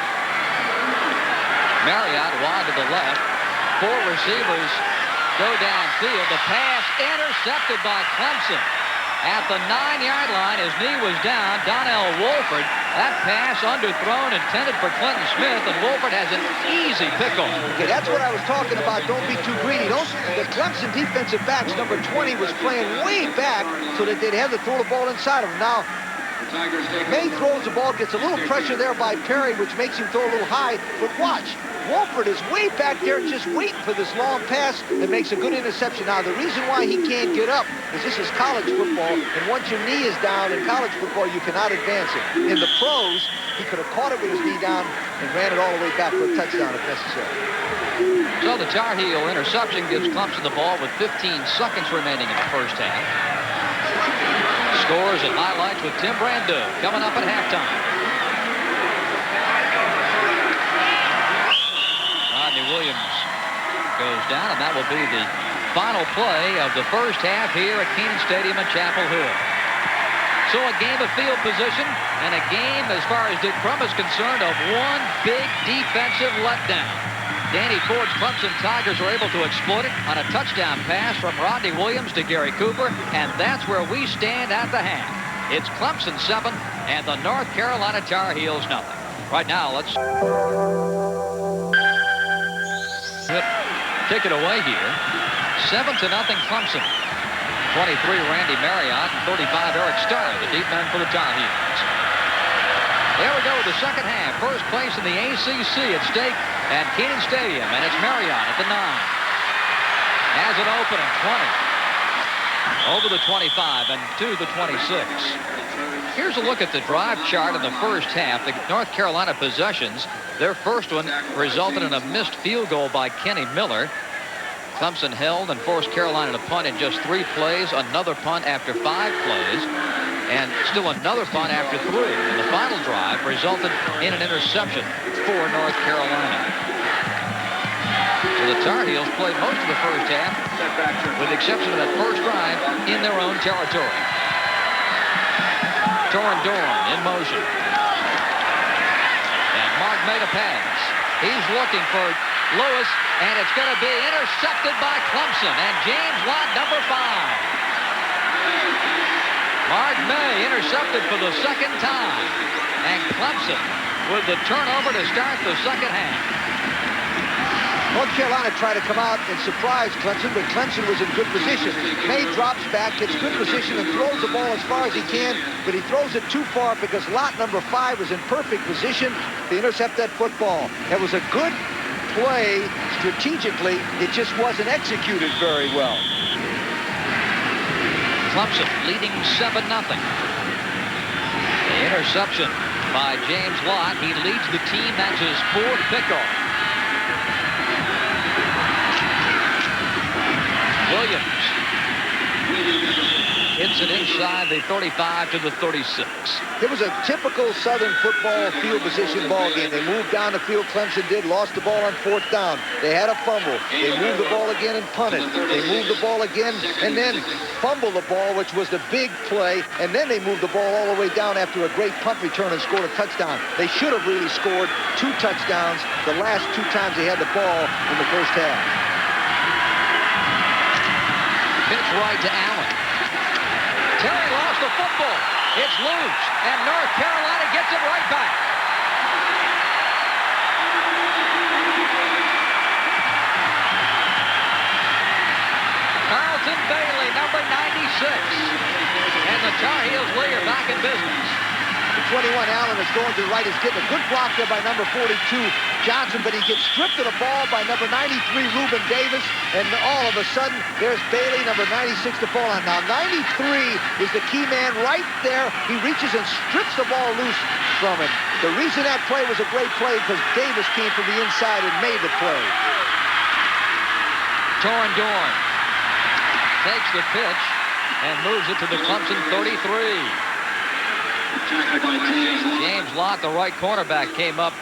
Marriott wide to the left. 4 receivers go downfield. The pass intercepted by Clemson. At the 9-yard line, his knee was down. Donnell Wolford, that pass underthrown, intended for Clinton Smith, and Wolford has an easy pickle. Okay, that's what I was talking about. Don't be too greedy. The Clemson defensive backs, number 20, was playing way back so that they'd have to throw the ball inside of him. Now, May throws the ball, gets a little pressure there by Perry, which makes him throw a little high. But watch, Wolford is way back there just waiting for this long pass that makes a good interception. Now, the reason why he can't get up is this is college football, and once your knee is down in college football, you cannot advance it. In the pros, he could have caught it with his knee down and ran it all the way back for a touchdown if necessary. So the Tar Heel interception gives Clemson the ball with 15 seconds remaining in the first half. Scores and highlights with Tim Brando coming up at halftime. Rodney Williams goes down, and that will be the final play of the first half here at Kenan Stadium in Chapel Hill. So a game of field position and a game, as far as Dick Crum is concerned, of one big defensive letdown. Danny Ford's Clemson Tigers were able to exploit it on a touchdown pass from Rodney Williams to Gary Cooper, and that's where we stand at the half. It's Clemson 7 and the North Carolina Tar Heels nothing. Right now, let's kick it away here. 7-0 Clemson. 23 Randy Marriott and 35 Eric Starr, the deep men for the Tar Heels. There we go, the second half. First place in the ACC at stake at Kenan Stadium, and it's Marriott at the 9. Has it open at 20. Over the 25 and to the 26. Here's a look at the drive chart in the first half. The North Carolina possessions, their first one resulted in a missed field goal by Kenny Miller. Clemson held and forced Carolina to punt in just 3 plays, another punt after 5 plays, and still another punt after 3. And the final drive resulted in an interception for North Carolina. So the Tar Heels played most of the first half, with the exception of that first drive, in their own territory. Torin Doran in motion. And Mark made a pass. He's looking for Lewis, and it's going to be intercepted by Clemson, and James Watt, number 5. Mark May intercepted for the second time, and Clemson with the turnover to start the second half. North Carolina tried to come out and surprise Clemson, but Clemson was in good position. May drops back, gets good position, and throws the ball as far as he can, but he throws it too far because lot number 5 was in perfect position to intercept that football. It was a good play strategically. It just wasn't executed very well. Clemson leading 7-0. The interception by James Watt. He leads the team. That's his 4th pickoff. Williams hits it inside the 35 to the 36. It was a typical Southern football field position ball game. They moved down the field, Clemson did, lost the ball on 4th down. They had a fumble. They moved the ball again and punted. They moved the ball again and then fumbled the ball, which was the big play, and then they moved the ball all the way down after a great punt return and scored a touchdown. They should have really scored 2 touchdowns the last 2 times they had the ball in the first half. Pitch right to Allen. Terry lost the football. It's loose, and North Carolina gets it right back. Carlton Bailey, number 96. And the Tar Heels lead are back in business. The 21 that's going to the right. He's getting a good block there by number 42, Johnson, but he gets stripped of the ball by number 93, Reuben Davis, and all of a sudden, there's Bailey, number 96, to fall on. Now, 93 is the key man right there. He reaches and strips the ball loose from him. The reason that play was a great play because Davis came from the inside and made the play. Torin Dorn takes the pitch and moves it to the Clemson 33. James Lott, the right cornerback, came up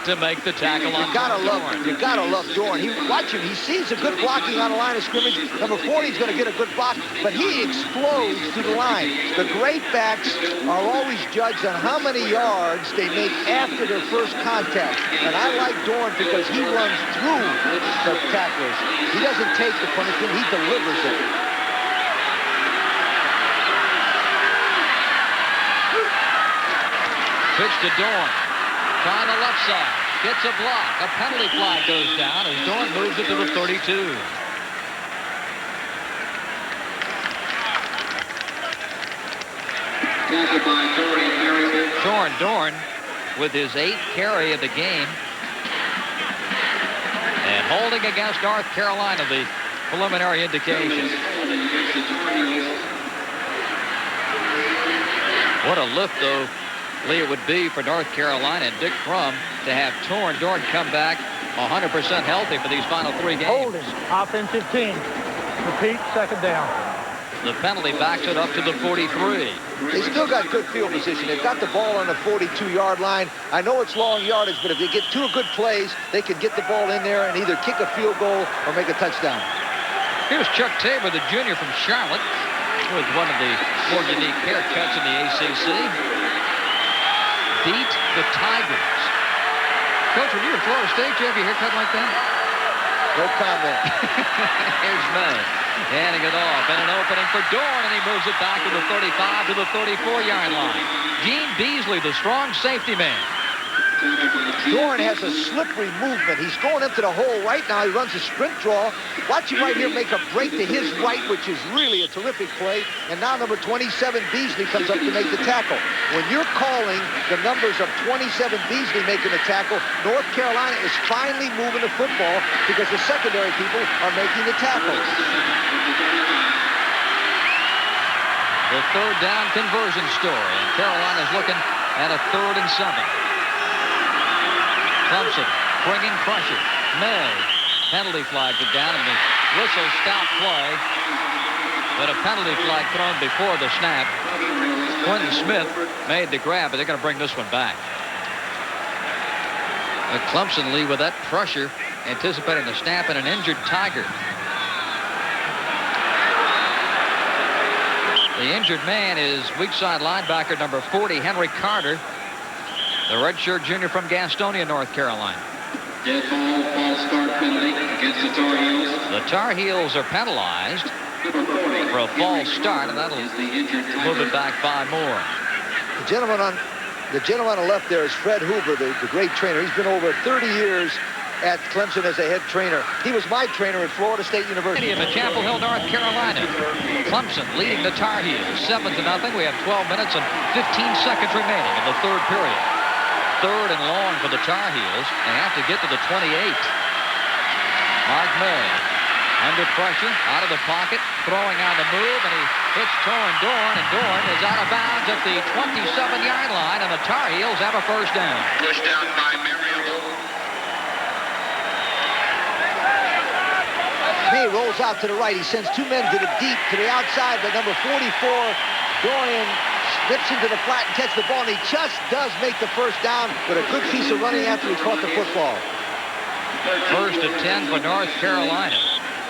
to make the tackle on Dorn. You gotta love Dorn. Watch him. He sees a good blocking on the line of scrimmage. Number 40 is going to get a good block, but he explodes to the line. The great backs are always judged on how many yards they make after their first contact. And I like Dorn because he runs through the tacklers. He doesn't take the punishment. He delivers it. Pitch to Dorn. Trying the left side. Gets a block. A penalty flag goes down as Dorn moves it to the 32. Torin Dorn with his 8th carry of the game. And holding against North Carolina, the preliminary indication. What a lift, though, Lee, it would be for North Carolina and Dick Crum to have Torin Dorn come back 100% healthy for these final 3 games. Holding, offensive team. Repeat, second down. The penalty backs it up to the 43. They still got good field position. They've got the ball on the 42-yard line. I know it's long yardage, but if they get 2 good plays, they can get the ball in there and either kick a field goal or make a touchdown. Here's Chuck Tabor, the junior from Charlotte, with one of the more unique haircuts in the ACC. Beat the Tigers. Coach, when you were at Florida State, did you have your haircut like that? No comment. Here's May handing it off, and an opening for Dorn, and he moves it back to the 35 to the 34-yard line. Gene Beasley, the strong safety man. Dorn has a slippery movement. He's going into the hole right now. He runs a sprint draw. Watch him right here make a break to his right, which is really a terrific play. And now number 27, Beasley, comes up to make the tackle. When you're calling the numbers of 27 Beasley making the tackle, North Carolina is finally moving the football because the secondary people are making the tackles. The third down conversion story, and Carolina's looking at a 3rd and 7. Clemson bringing pressure. May. Penalty flag is down, and the whistle stopped play. But a penalty flag thrown before the snap. Quentin Smith made the grab, but they're going to bring this one back. Clemson, Lee, with that pressure, anticipating the snap and an injured Tiger. The injured man is weak side linebacker number 40, Henry Carter, the redshirt junior from Gastonia, North Carolina. Dead ball, false start penalty against the Tar Heels. The Tar Heels are penalized for a false start, and that'll move it back 5 more. The gentleman on the left there is Fred Hoover, the great trainer. He's been over 30 years at Clemson as a head trainer. He was my trainer at Florida State University. At Chapel Hill, North Carolina. Clemson leading the Tar Heels 7-0. We have 12 minutes and 15 seconds remaining in the 3rd period. 3rd and long for the Tar Heels. They have to get to the 28. Mark May under pressure, out of the pocket, throwing on the move, and he hits Torin Dorn, and Dorn is out of bounds at the 27-yard line, and the Tar Heels have a 1st down. Pushed down by Merrill. May rolls out to the right. He sends 2 men to the deep, to the outside, but number 44, Dorian, slips into the flat and catches the ball, and he just does make the 1st down with a good piece of running after he caught the football. 1st and 10 for North Carolina.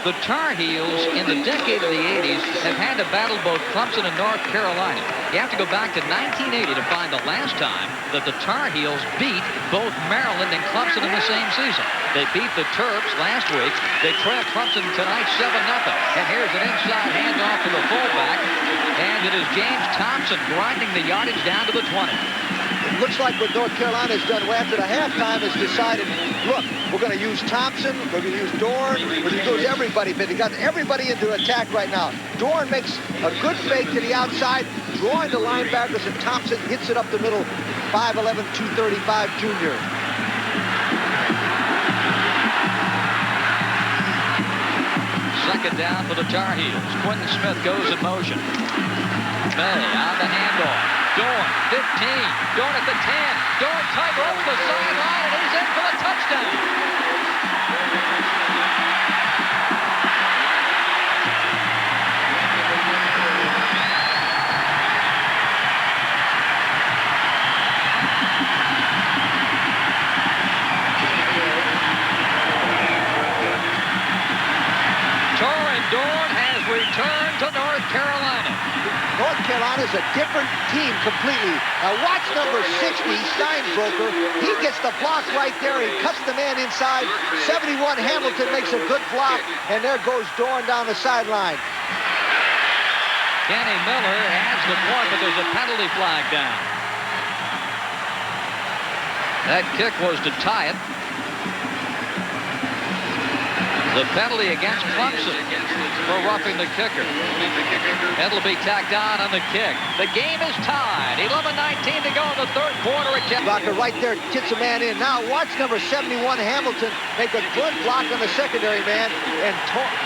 The Tar Heels in the decade of the 80s have had to battle both Clemson and North Carolina. You have to go back to 1980 to find the last time that the Tar Heels beat both Maryland and Clemson in the same season. They beat the Terps last week. They trailed Clemson tonight 7-0. And here's an inside handoff to the fullback. And it is James Thompson grinding the yardage down to the 20. It looks like what North Carolina's done after the halftime is decided, look, we're going to use Thompson, we're going to use Dorn, we're going to use everybody, but they got everybody into attack right now. Dorn makes a good fake to the outside, drawing the linebackers, and Thompson hits it up the middle. 5'11", 235 junior. Second down for the Tar Heels. Quentin Smith goes in motion. May on the handoff. Dorn, 15. Dorn at the 10. Dorn tight rope the sideline, and he's in for the touchdown. Dorn has returned to North Carolina. North Carolina is a different team completely. Now watch number 60, Steinbroker. He gets the block right there. He cuts the man inside. 71, Hamilton makes a good block, and there goes Dorn down the sideline. Kenny Miller adds the point, but there's a penalty flag down. That kick was to tie it. The penalty against Clemson for roughing the kicker. It'll be tacked on the kick. The game is tied. 11:19 to go in the third quarter. Blocker right there gets a man in. Now watch number 71, Hamilton, make a good block on the secondary man, and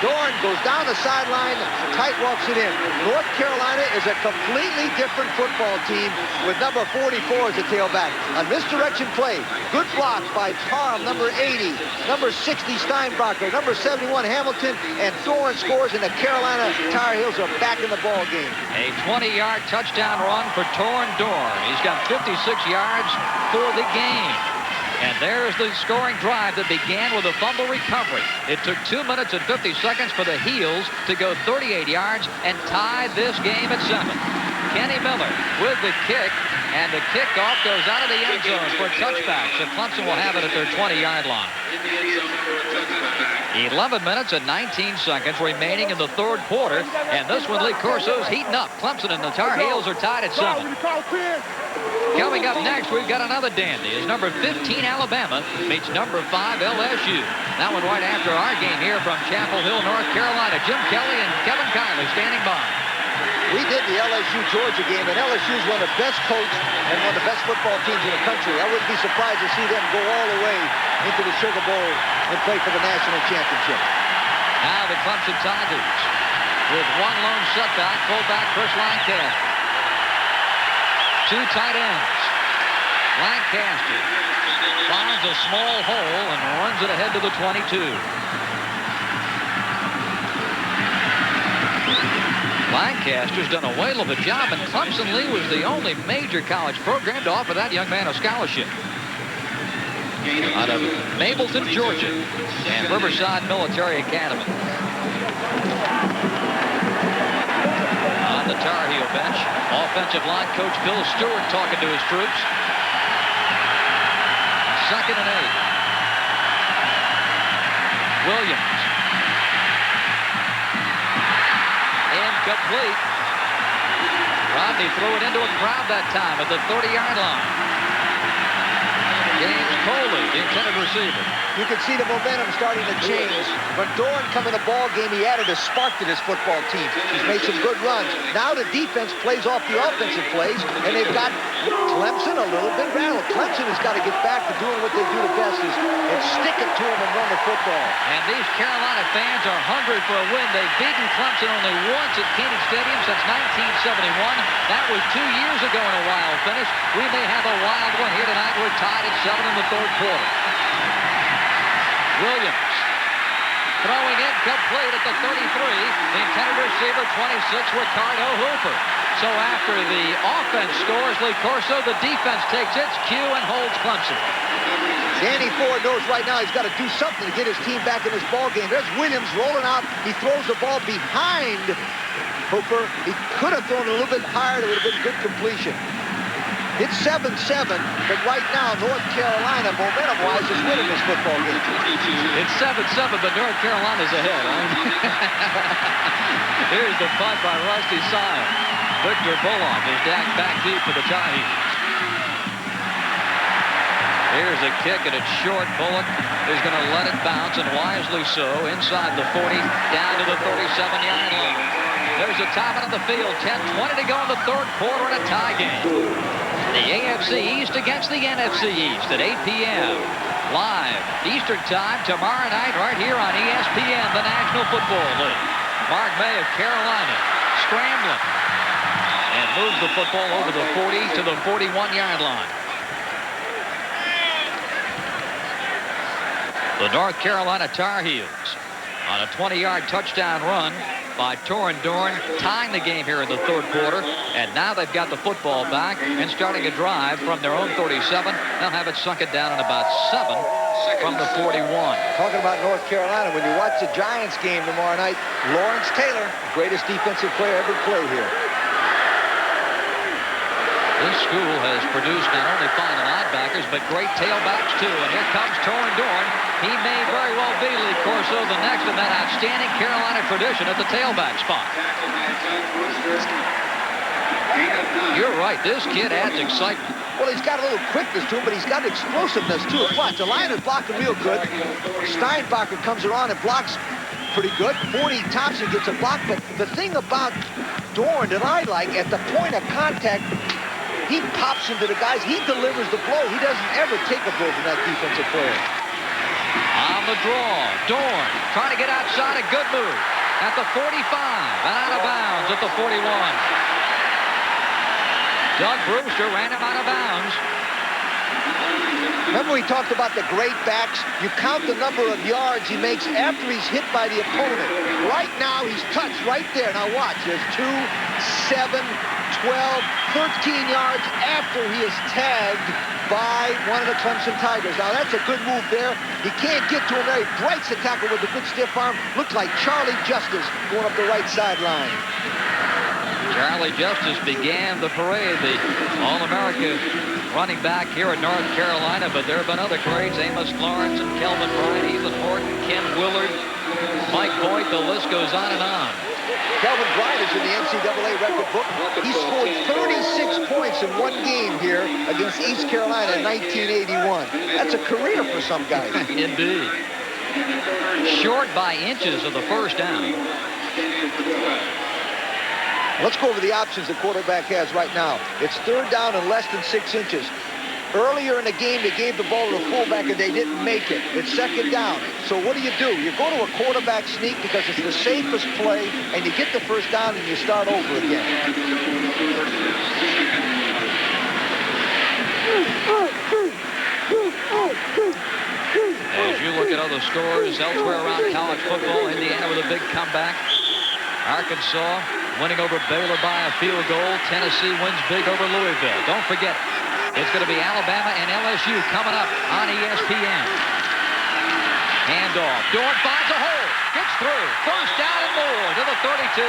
Dorn goes down the sideline, tight walks it in. North Carolina is a completely different football team with number 44 as a tailback. A misdirection play. Good block by Parham, number 80. Number 60, Steinbroker. Number 71, Hamilton, and Dorn scores, and the Carolina Tar Heels are back in the ball game. A 20-yard touchdown run for Torrin Dorn. He's got 56 yards for the game. And there's the scoring drive that began with a fumble recovery. It took 2 minutes and 50 seconds for the Heels to go 38 yards and tie this game at 7. Kenny Miller with the kick, and the kickoff goes out of the end zone for a touchback. So Clemson will have it at their 20-yard line. 11 minutes and 19 seconds remaining in the third quarter, and this one, Lee Corso's heating up. Clemson and the Tar Heels are tied at 7. Coming up next, we've got another dandy. As number 15, Alabama, meets number 5, LSU. That one right after our game here from Chapel Hill, North Carolina. Jim Kelly and Kevin Kiley standing by. We did the LSU-Georgia game, and LSU is one of the best coached and one of the best football teams in the country. I wouldn't be surprised to see them go all the way into the Sugar Bowl and play for the national championship. Now the Clemson Tigers with one lone setback, fullback Chris Lancaster. Two tight ends. Lancaster finds a small hole and runs it ahead to the 22. Lancaster's done a whale of a job, and Clemson Lee was the only major college program to offer that young man a scholarship. Out of Mableton, Georgia, and Riverside Military Academy. On the Tar Heel bench, offensive line coach Bill Stewart talking to his troops. 2nd and 8. Williams. Incomplete. Rodney threw it into a crowd that time at the 30-yard line. James Coley, the intended receiver. You can see the momentum starting to change. When Dorn come in the ball game, he added a spark to this football team. He's made some good runs. Now the defense plays off the offensive plays, and they've got Clemson a little bit rattled. Clemson has got to get back to doing what they do the best and stick it to them and run the football. And these Carolina fans are hungry for a win. They've beaten Clemson only once at Keeney Stadium since 1971. That was 2 years ago in a wild finish. We may have a wild one here tonight. We're tied at 7 in the third quarter. Williams throwing incomplete at the 33. The intended receiver, 26, Ricardo Hooper. So after the offense scores, Lee Corso, the defense takes its cue and holds Clemson. Danny Ford knows right now he's got to do something to get his team back in this ball game. There's Williams rolling out. He throws the ball behind Hooper. He could have thrown it a little bit higher. It would have been good completion. It's 7-7, but right now, North Carolina, momentum-wise, is winning this football game. It's 7-7, but North Carolina's ahead. Here's the punt by Rusty Sile. Victor Bullock is back deep for the Tar Heels. Here's a kick, and it's short. Bullock is going to let it bounce, and wisely so, inside the 40, down to the 37-yard line. There's a timeout on the field. 10:20 to go in the third quarter in a tie game. The AFC East against the NFC East at 8 p.m. Live Eastern time tomorrow night right here on ESPN, the National Football League. Mark May of Carolina scrambling and moves the football over the 40 to the 41-yard line. The North Carolina Tar Heels on a 20-yard touchdown run by Torin Dorn, tying the game here in the third quarter. And now they've got the football back and starting a drive from their own 37. They'll have it sunken down in about 7 from the 41. Talking about North Carolina, when you watch the Giants game tomorrow night, Lawrence Taylor, greatest defensive player ever played here. This school has produced not only fine linebackers, but great tailbacks, too. And here comes Torin Dorn. He may very well be Lee Corso the next in that outstanding Carolina tradition at the tailback spot. You're right. This kid adds excitement. Well, he's got a little quickness to him, but he's got explosiveness, too. Watch, the line is blocking real good. Steinbacher comes around and blocks pretty good. 40 Thompson gets a block, but the thing about Dorn that I like, at the point of contact, he pops into the guys. He delivers the blow. He doesn't ever take a blow from that defensive player. On the draw, Dorn trying to get outside. A good move at the 45 and out of bounds at the 41. Doug Brewster ran him out of bounds. Remember we talked about the great backs? You count the number of yards he makes after he's hit by the opponent. Right now, he's touched right there. Now watch, there's 2, 7, 12, 13 yards after he is tagged by one of the Clemson Tigers. Now that's a good move there. He can't get to him there. He breaks the tackle with a good stiff arm. Looks like Charlie Justice going up the right sideline. Charlie Justice began the parade, the All-America running back here in North Carolina, but there have been other greats, Amos Lawrence and Kelvin Bryant, Ethan Horton, Ken Willard, Mike Boyd, the list goes on and on. Kelvin Bryant is in the NCAA record book. He scored 36 points in one game here against East Carolina in 1981. That's a career for some guys. Indeed. Short by inches of the first down. Let's go over the options the quarterback has right now. It's third down and less than 6 inches. Earlier in the game, they gave the ball to the fullback and they didn't make it. It's second down. So what do? You go to a quarterback sneak because it's the safest play, and you get the first down and you start over again. As you look at other scores elsewhere around college football, Indiana with a big comeback. Arkansas winning over Baylor by a field goal. Tennessee wins big over Louisville. Don't forget, it's going to be Alabama and LSU coming up on ESPN. Handoff. Dorn finds a hole. Gets through. First down and more to the 32.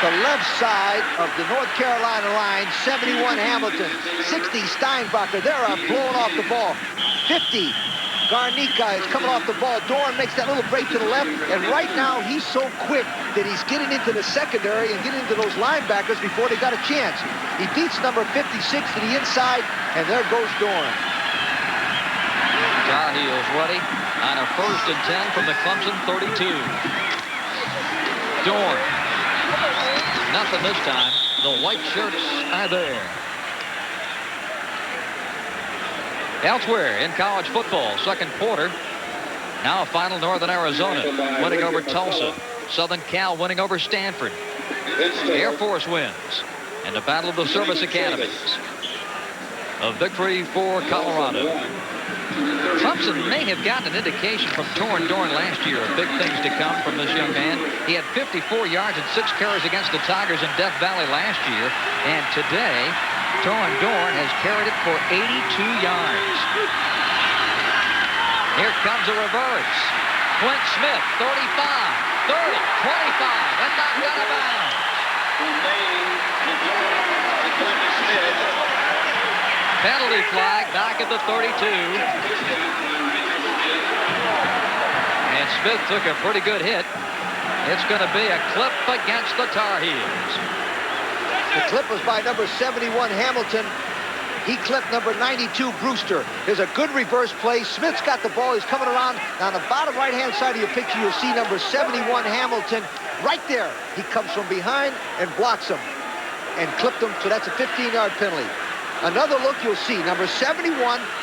The left side of the North Carolina line, 71 Hamilton, 60 Steinbacher. They are blowing off the ball. 50. Garnica is coming off the ball. Dorn makes that little break to the left, and right now he's so quick that he's getting into the secondary and getting into those linebackers before they got a chance. He beats number 56 to the inside, and there goes Dorn. Tar Heels ready on a 1st and 10 from the Clemson 32. Dorn. Nothing this time. The white shirts are there. Elsewhere in college football, second quarter. Now a final, Northern Arizona winning over Tulsa. Southern Cal winning over Stanford. Air Force wins in the Battle of the Service Academies. A victory for Colorado. Clemson may have gotten an indication from Torin Dorn last year of big things to come from this young man. He had 54 yards and 6 carries against the Tigers in Death Valley last year. And today, Torin Dorn has carried it for 82 yards. Here comes a reverse. Quint Smith, 35, 30, 25, and knocked out of bounds. Penalty flag back at the 32. And Smith took a pretty good hit. It's going to be a clip against the Tar Heels. The clip was by number 71, Hamilton. He clipped number 92, Brewster. There's a good reverse play. Smith's got the ball. He's coming around. Now, on the bottom right-hand side of your picture, you'll see number 71, Hamilton. Right there. He comes from behind and blocks him and clipped him, so that's a 15-yard penalty. Another look you'll see, number 71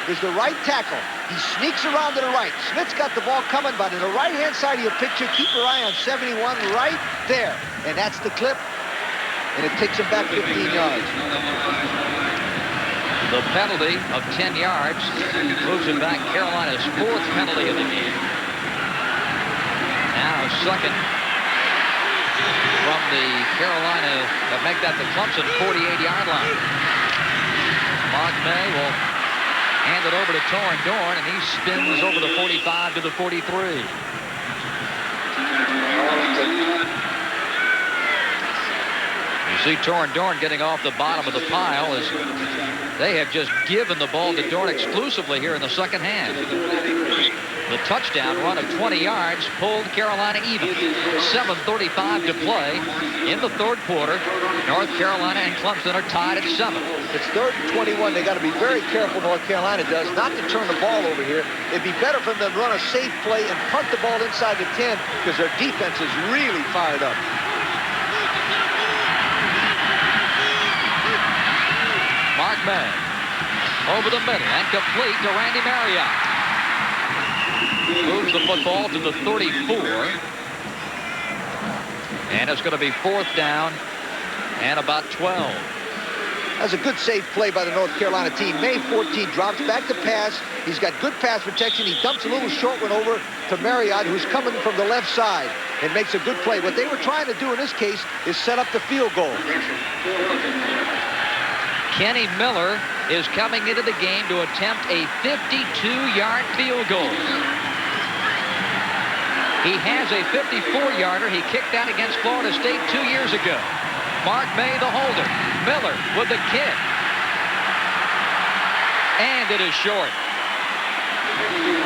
is the right tackle. He sneaks around to the right. Smith's got the ball coming, but in the right-hand side of your picture, keep your eye on 71 right there. And that's the clip, and it takes him back 15 yards. The penalty of 10 yards moves him back Carolina's 4th penalty of the game. Now second from the Carolina, make that the Clemson 48-yard line. Mark May will hand it over to Torrin Dorn, and he spins over the 45 to the 43. You see Torrin Dorn getting off the bottom of the pile as they have just given the ball to Dorn exclusively here in the second half. The touchdown run of 20 yards pulled Carolina even. 7:35 to play in the third quarter. North Carolina and Clemson are tied at 7. It's 3rd and 21. They got to be very careful, North Carolina does, not to turn the ball over here. It'd be better for them to run a safe play and punt the ball inside the 10 because their defense is really fired up. Mark May over the middle and complete to Randy Marriott. Moves the football to the 34. And it's going to be 4th down and about 12. That's a good safe play by the North Carolina team. May 14 drops back to pass. He's got good pass protection. He dumps a little short one over to Marriott, who's coming from the left side, and makes a good play. What they were trying to do in this case is set up the field goal. Kenny Miller is coming into the game to attempt a 52-yard field goal. He has a 54-yarder he kicked out against Florida State 2 years ago. Mark May, the holder. Miller with the kick. And it is short.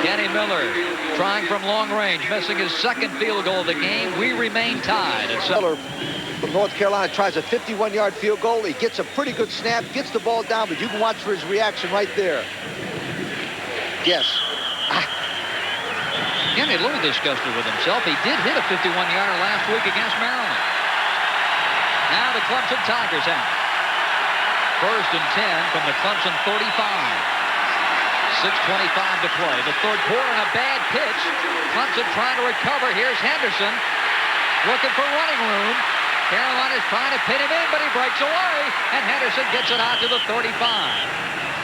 Kenny Miller trying from long range, missing his 2nd field goal of the game. We remain tied at 7. Miller from North Carolina tries a 51-yard field goal. He gets a pretty good snap, gets the ball down, but you can watch for his reaction right there. Yes. Kenny a little disgusted with himself. He did hit a 51-yarder last week against Maryland. Now the Clemson Tigers out. 1st and 10 from the Clemson 35. 6:25 to play. The third quarter and a bad pitch. Clemson trying to recover. Here's Henderson looking for running room. Carolina's trying to pin him in, but he breaks away, and Henderson gets it out to the 35.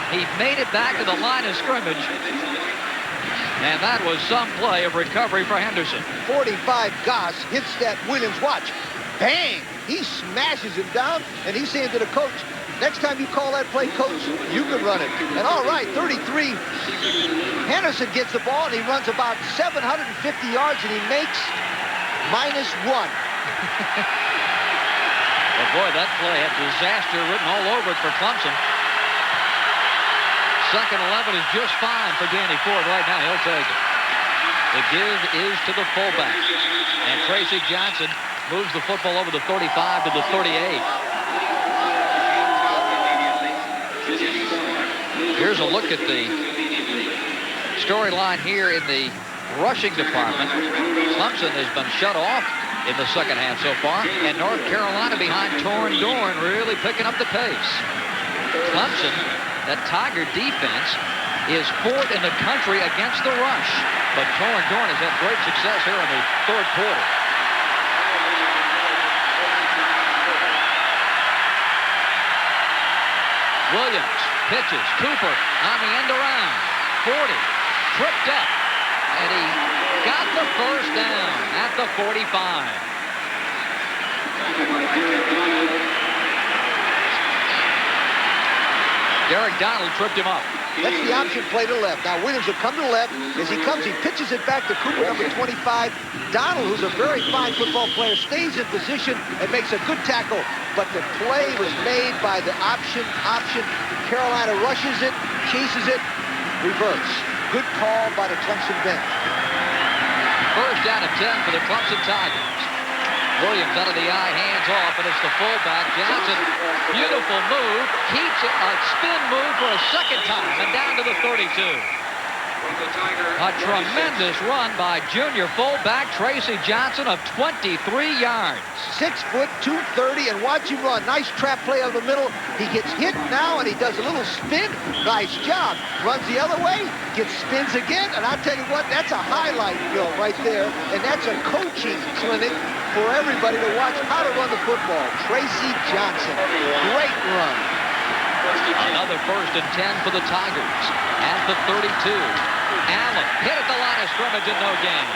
He made it back to the line of scrimmage. And that was some play of recovery for Henderson. 45 Goss hits that Williams. Watch. Bang! He smashes him down, and he's saying to the coach, next time you call that play, coach, you can run it. And all right, 33. Henderson gets the ball, and he runs about 750 yards, and he makes -1. But boy, that play had disaster written all over it for Clemson. 2nd 11 is just fine for Danny Ford right now. He'll take it. The give is to the fullback. And Tracy Johnson moves the football over the 35 to the 38. Here's a look at the storyline here in the rushing department. Clemson has been shut off in the second half so far, and North Carolina behind Torrin Dorn really picking up the pace. Clemson, that Tiger defense, is 4th in the country against the rush, but Torrin Dorn has had great success here in the third quarter. Williams pitches. Cooper on the end around. 40. Tripped up. And he got the first down at the 45. Derek Donald tripped him up. That's the option play to the left. Now Williams will come to the left. As he comes, he pitches it back to Cooper, number 25. Donald, who's a very fine football player, stays in position and makes a good tackle. But the play was made by the option. Carolina rushes it, chases it, reverse. Good call by the Clemson bench. First down and 10 for the Clemson Tigers. Williams out of the eye, hands off, and it's the fullback. Johnson, beautiful move, keeps it, a spin move for a second time, and down to the 32. A tremendous run by junior fullback Tracy Johnson of 23 yards. 6 foot, 230, and watch him run. Nice trap play over the middle. He gets hit now, and he does a little spin. Nice job. Runs the other way, gets spins again, and I'll tell you what, that's a highlight film right there, and that's a coaching clinic for everybody to watch how to run the football. Tracy Johnson, great run. Another 1st and 10 for the Tigers at the 32. Allen hit at the line of scrimmage and no gain.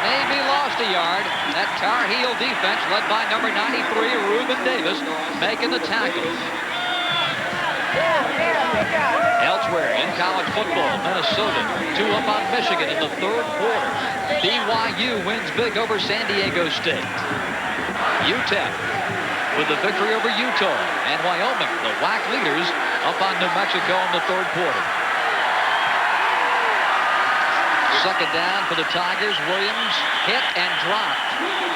Maybe lost a yard. That Tar Heel defense led by number 93, Reuben Davis, making the tackle. Elsewhere in college football, Minnesota 2 up on Michigan in the 3rd quarter. BYU wins big over San Diego State. UTEP with the victory over Utah, and Wyoming, the WAC leaders, up on New Mexico in the 3rd quarter. 2nd down for the Tigers. Williams hit and dropped,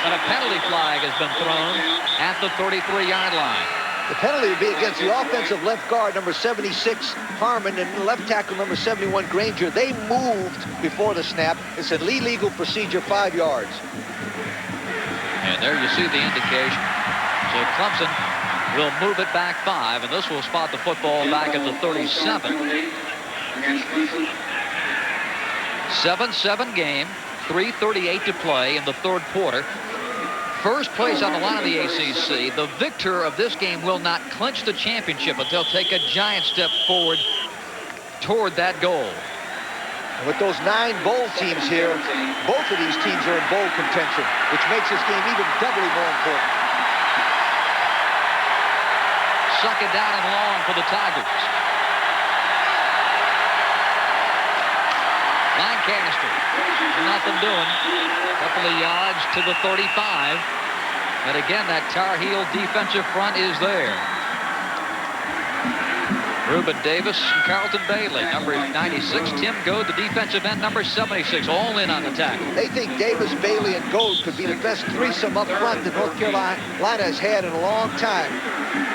and a penalty flag has been thrown at the 33-yard line. The penalty would be against the offensive left guard, number 76, Harmon, and left tackle, number 71, Granger. They moved before the snap. It's an illegal procedure, 5 yards. And there you see the indication. So Clemson will move it back 5, and this will spot the football back at the 37. 7-7 game, 3:38 to play in the 3rd quarter. First place on the line of the ACC. The victor of this game will not clinch the championship, but they'll take a giant step forward toward that goal. And with those 9 bowl teams here, both of these teams are in bowl contention, which makes this game even doubly more important. 2nd down and long for the Tigers. Lancaster, nothing doing. Couple of yards to the 35. And again, that Tar Heel defensive front is there. Reuben Davis and Carlton Bailey, number 96. Tim Goad, the defensive end, number 76, all in on the tackle. They think Davis, Bailey, and Goad could be the best threesome up front that North Carolina has had in a long time.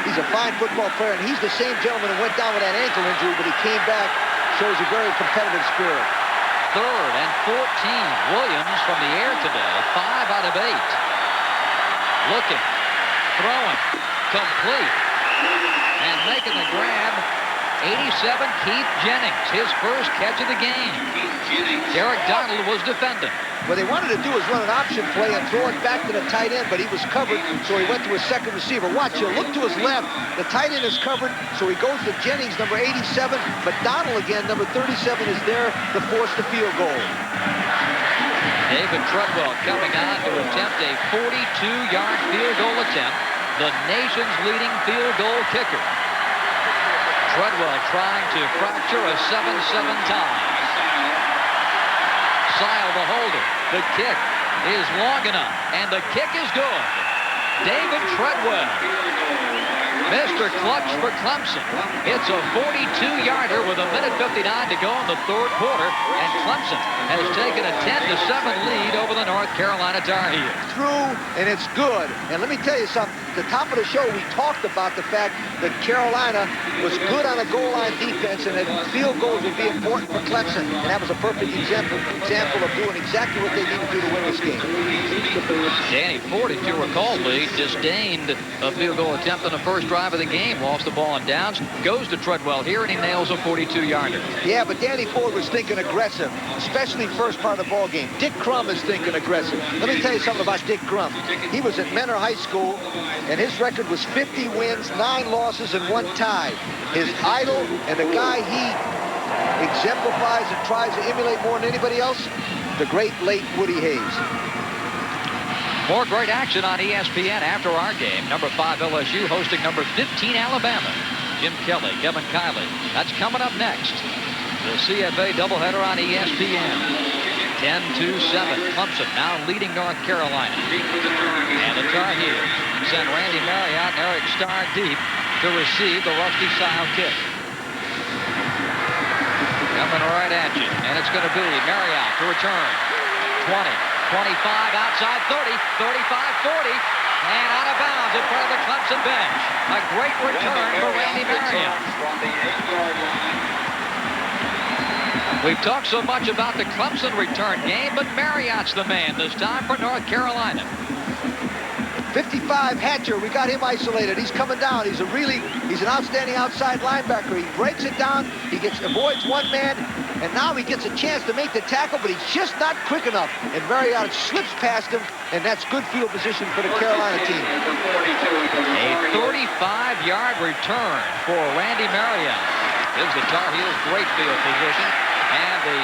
He's a fine football player, and he's the same gentleman who went down with that ankle injury, but he came back, shows a very competitive spirit. 3rd and 14. Williams from the air today, 5 out of 8. Looking, throwing, complete, and making the grab. 87, Keith Jennings, his first catch of the game. Derek Donald was defending. What they wanted to do was run an option play and throw it back to the tight end, but he was covered, so he went to his 2nd receiver. Watch, he'll look to his left. The tight end is covered, so he goes to Jennings, number 87, but Donald again, number 37, is there to force the field goal. David Treadwell coming on to attempt a 42-yard field goal attempt, the nation's leading field goal kicker. Treadwell trying to fracture a 7-7 tie. Sile the holder. The kick is long enough, and the kick is good. David Treadwell, Mr. Clutch for Clemson. It's a 42-yarder with 1:59 to go in the 3rd quarter, and Clemson has taken a 10-7 lead over the North Carolina Tar Heels. Through, and it's good. And let me tell you something. At the top of the show, we talked about the fact that Carolina was good on a goal line defense, and that field goals would be important for Clemson. And that was a perfect example of doing exactly what they need to do to win this game. Danny Ford, if you recall, Lee, disdained a field goal attempt on the first drive of the game. Lost the ball on downs. Goes to Treadwell here, and he nails a 42-yarder. Yeah, but Danny Ford was thinking aggressive, especially first part of the ball game. Dick Crum is thinking aggressive. Let me tell you something about Dick Crum. He was at Menor High School, and his record was 50 wins, 9 losses, and 1 tie. His idol and the guy he exemplifies and tries to emulate more than anybody else, the great late Woody Hayes. More great action on ESPN after our game. Number 5 LSU hosting number 15 Alabama. Jim Kelly, Kevin Kiley. That's coming up next. The CFA doubleheader on ESPN. 10-7. Clemson now leading North Carolina. And the Tar Heels send Randy Marriott and Eric Starr deep to receive the Rusty Sile kick. Coming right at you. And it's going to be Marriott to return. 20. 25 outside 30, 35-40, and out of bounds in front of the Clemson bench. A great return for Randy Marion. We've talked so much about the Clemson return game, but Marriott's the man this time for North Carolina. 55, Hatcher, we got him isolated. He's coming down. He's an outstanding outside linebacker. He breaks it down. He avoids one man, and now he gets a chance to make the tackle, but he's just not quick enough. And Marriott slips past him, and that's good field position for the Carolina team. A 35-yard return for Randy Marriott. Gives the Tar Heels great field position, and the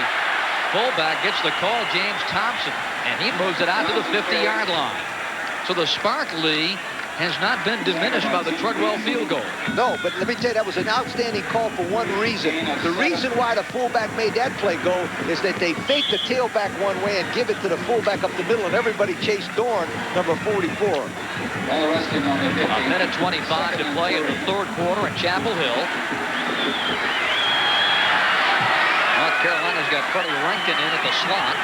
fullback gets the call, James Thompson, and he moves it out to the 50-yard line. So the spark lead has not been diminished by the Treadwell field goal. No, but let me tell you, that was an outstanding call for one reason. The reason why the fullback made that play go is that they faked the tailback one way and give it to the fullback up the middle, and everybody chased Dorn, number 44. A minute 25 to play in the third quarter in Chapel Hill. North Carolina's got Freddie Rankin in at the slot.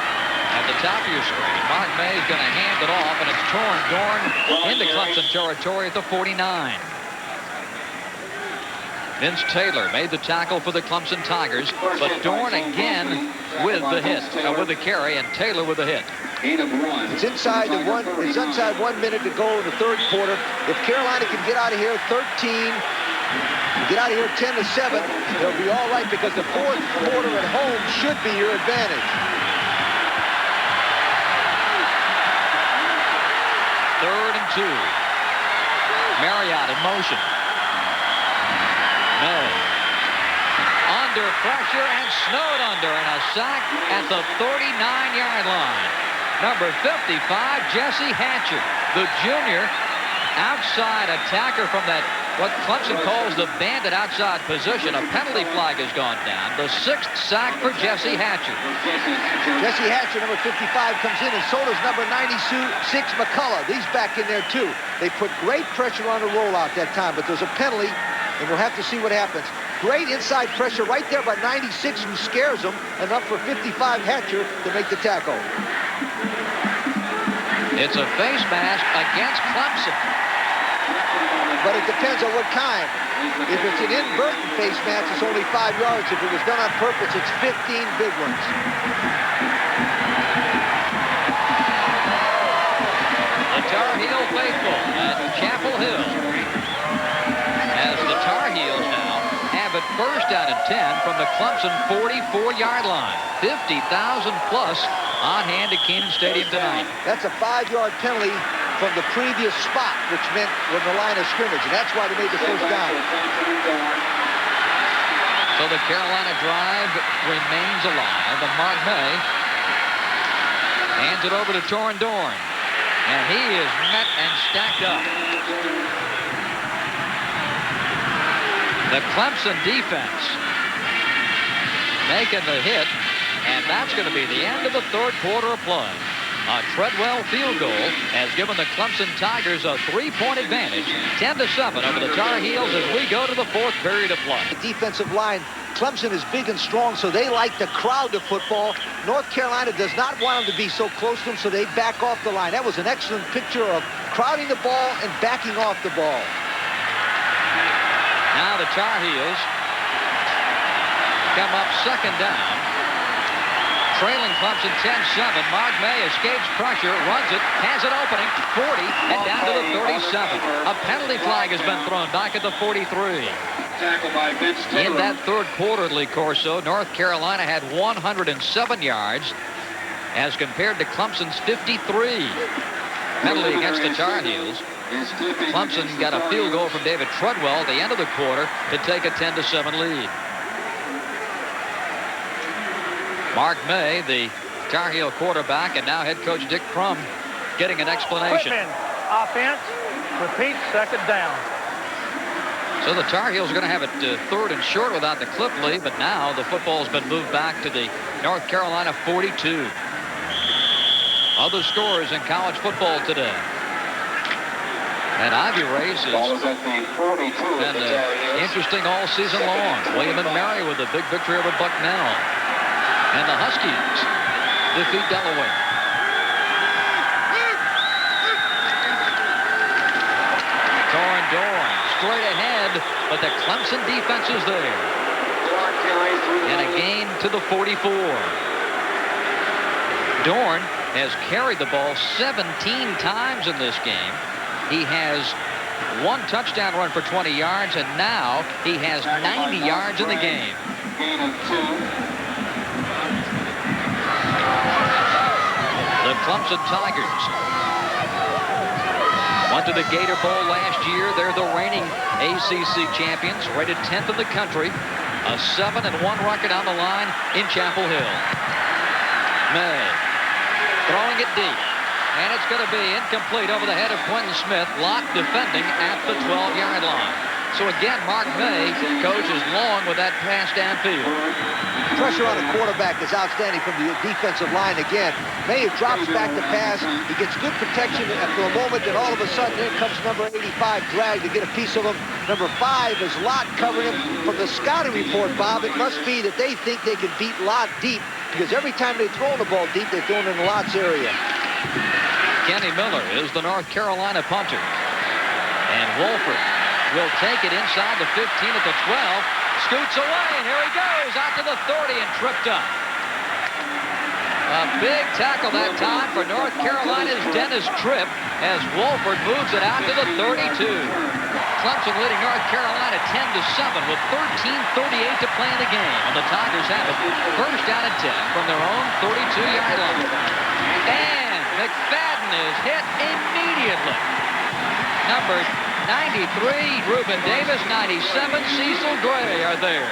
At the top of your screen, Mark May is going to hand it off, and it's Dorn into Clemson territory at the 49. Vince Taylor made the tackle for the Clemson Tigers, but Dorn again with the hit, with the carry, and Taylor with the hit. It's inside 1 minute to go in the third quarter. If Carolina can get out of here 13, get out of here 10-7, they'll be all right, because the fourth quarter at home should be your advantage. 3rd and 2. Marriott in motion. May. Under pressure and snowed under, and a sack at the 39-yard line. Number 55, Jesse Hatcher, the junior outside attacker from that, what Clemson calls the bandit outside position. A penalty flag has gone down. The 6th sack for Jesse Hatcher. Jesse Hatcher, number 55, comes in, and so does number 96, McCullough. He's back in there, too. They put great pressure on the rollout that time, but there's a penalty, and we'll have to see what happens. Great inside pressure right there by 96, who scares him, enough for 55 Hatcher to make the tackle. It's a face mask against Clemson. But it depends on what kind. If it's an inadvertent face mask, it's only 5 yards. If it was done on purpose, it's 15 big ones. The Tar Heel faithful at Chapel Hill, as the Tar Heels now have it first out of 10 from the Clemson 44-yard line. 50,000 plus on hand at Kenan Stadium tonight. That's a 5-yard penalty from the previous spot, which meant when the line of scrimmage, and that's why they made the first down. So the Carolina drive remains alive, and Mark May hands it over to Dorn, and he is met and stacked up. The Clemson defense making the hit, and that's going to be the end of the third quarter of play. A Treadwell field goal has given the Clemson Tigers a 3-point advantage, 10-7 over the Tar Heels as we go to the fourth period of play. The defensive line, Clemson is big and strong, so they like to crowd the football. North Carolina does not want them to be so close to them, so they back off the line. That was an excellent picture of crowding the ball and backing off the ball. Now the Tar Heels come up second down. Trailing Clemson 10-7. Mark May escapes pressure, runs it, has an opening, 40, and down to the 37. A penalty flag has been thrown back at the 43. In that third quarter, Lee Corso, North Carolina had 107 yards as compared to Clemson's 53. Penalty against the Tar Heels. Clemson got a field goal from David Treadwell at the end of the quarter to take a 10-7 lead. Mark May, the Tar Heel quarterback, and now head coach Dick Crum getting an explanation. Whitman, offense, repeat, second down. So the Tar Heels are going to have it third and short without the clip lead, but now the football has been moved back to the North Carolina 42. Other scores in college football today. And Ivy race has been interesting all season long. William and Mary with a big victory over Bucknell. And the Huskies defeat Delaware. good, but the Clemson defense is there. And a gain to the 44. Dorn has carried the ball 17 times in this game. He has one touchdown run for 20 yards, and now he has 90 yards in the game. The Clemson Tigers went to the Gator Bowl last year. They're the reigning ACC champions, rated 10th in the country. A 7-1 record on the line in Chapel Hill. May throwing it deep, and it's going to be incomplete over the head of Quentin Smith. Lott defending at the 12-yard line. So again, Mark May coaches long with that pass downfield. Pressure on the quarterback is outstanding from the defensive line again. May drops back the pass. He gets good protection for a moment, and all of a sudden in comes number 85, Drag, to get a piece of him. Number 5 is Lott covering him. From the scouting report, Bob, it must be that they think they can beat Lott deep, because every time they throw the ball deep, they're throwing in Lott's area. Kenny Miller is the North Carolina punter. And Wolford will take it inside the 15 at the 12. Scoots away, and here he goes out to the 30 and tripped up. A big tackle that time for North Carolina's Dennis Tripp as Wolford moves it out to the 32. Clemson leading North Carolina 10-7 with 13:38 to play in the game. And the Tigers have it first down and 10 from their own 32-yard line. And McFadden is hit immediately. Number 93, Reuben Davis. 97, Cecil Gray are there.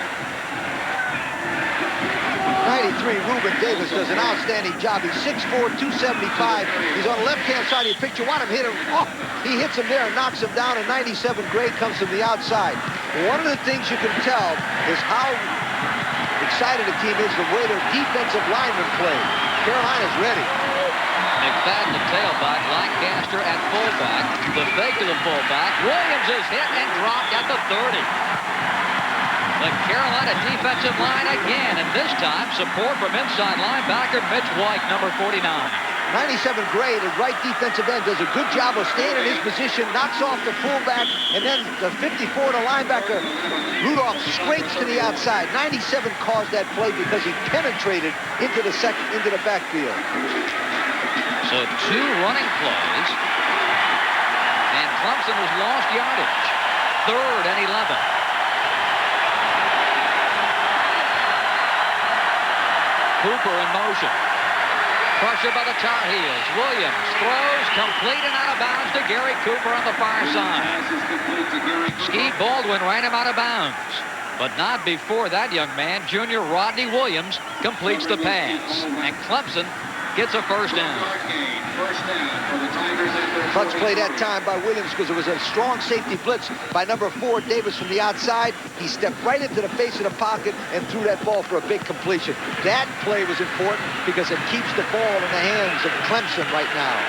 93, Reuben Davis does an outstanding job. He's 6'4", 275. He's on the left-hand side of your picture. Want him hit him. Oh, he hits him there and knocks him down. And 97, Gray comes from the outside. One of the things you can tell is how excited the team is the way their defensive linemen play. Carolina's ready. McFadden, the tailback, Lancaster at fullback. The fake to the fullback. Williams is hit and dropped at the 30. The Carolina defensive line again, and this time support from inside linebacker Mitch White, number 49. 97 Gray, the right defensive end, does a good job of staying in his position, knocks off the fullback, and then the 54, the linebacker, Rudolph, scrapes to the outside. 97 caused that play because he penetrated into the backfield. So 2 running plays, and Clemson has lost yardage. 3rd and 11. Cooper in motion. Pressure by the Tar Heels. Williams throws complete and out of bounds to Gary Cooper on the far side. Skeet Baldwin ran him out of bounds. But not before that young man, junior Rodney Williams, completes the pass. And Clemson gets a first down. Clutch play that time by Williams because it was a strong safety blitz by number 4, Davis, from the outside. He stepped right into the face of the pocket and threw that ball for a big completion. That play was important because it keeps the ball in the hands of Clemson right now.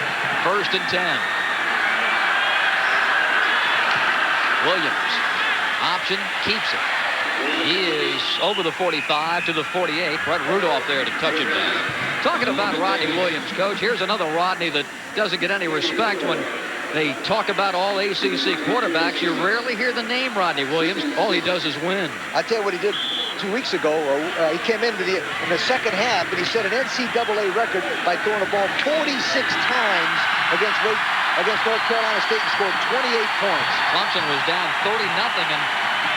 1st and 10. Williams, option, keeps it. He is over the 45 to the 48. Brett Rudolph there to touch him down. Talking about Rodney Williams, Coach, here's another Rodney that doesn't get any respect when they talk about all ACC quarterbacks. You rarely hear the name Rodney Williams. All he does is win. I tell you what he did 2 weeks ago. He came in the second half, and he set an NCAA record by throwing the ball 46 times against North Carolina State and scored 28 points. Clemson was down 30-0, and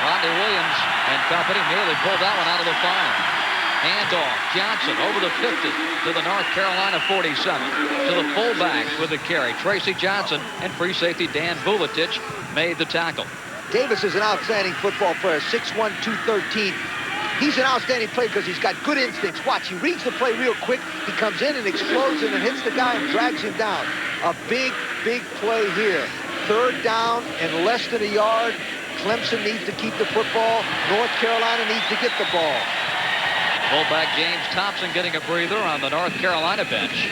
Rodney Williams and company nearly pulled that one out of the fire. Handoff, Johnson over the 50 to the North Carolina 47. To the fullback with the carry. Tracy Johnson and free safety Dan Vuletich made the tackle. Davis is an outstanding football player, 6'1", 213. He's an outstanding player because he's got good instincts. Watch, he reads the play real quick. He comes in and explodes and then hits the guy and drags him down. A big, big play here. 3rd down and less than a yard. Clemson needs to keep the football. North Carolina needs to get the ball. Fullback James Thompson getting a breather on the North Carolina bench.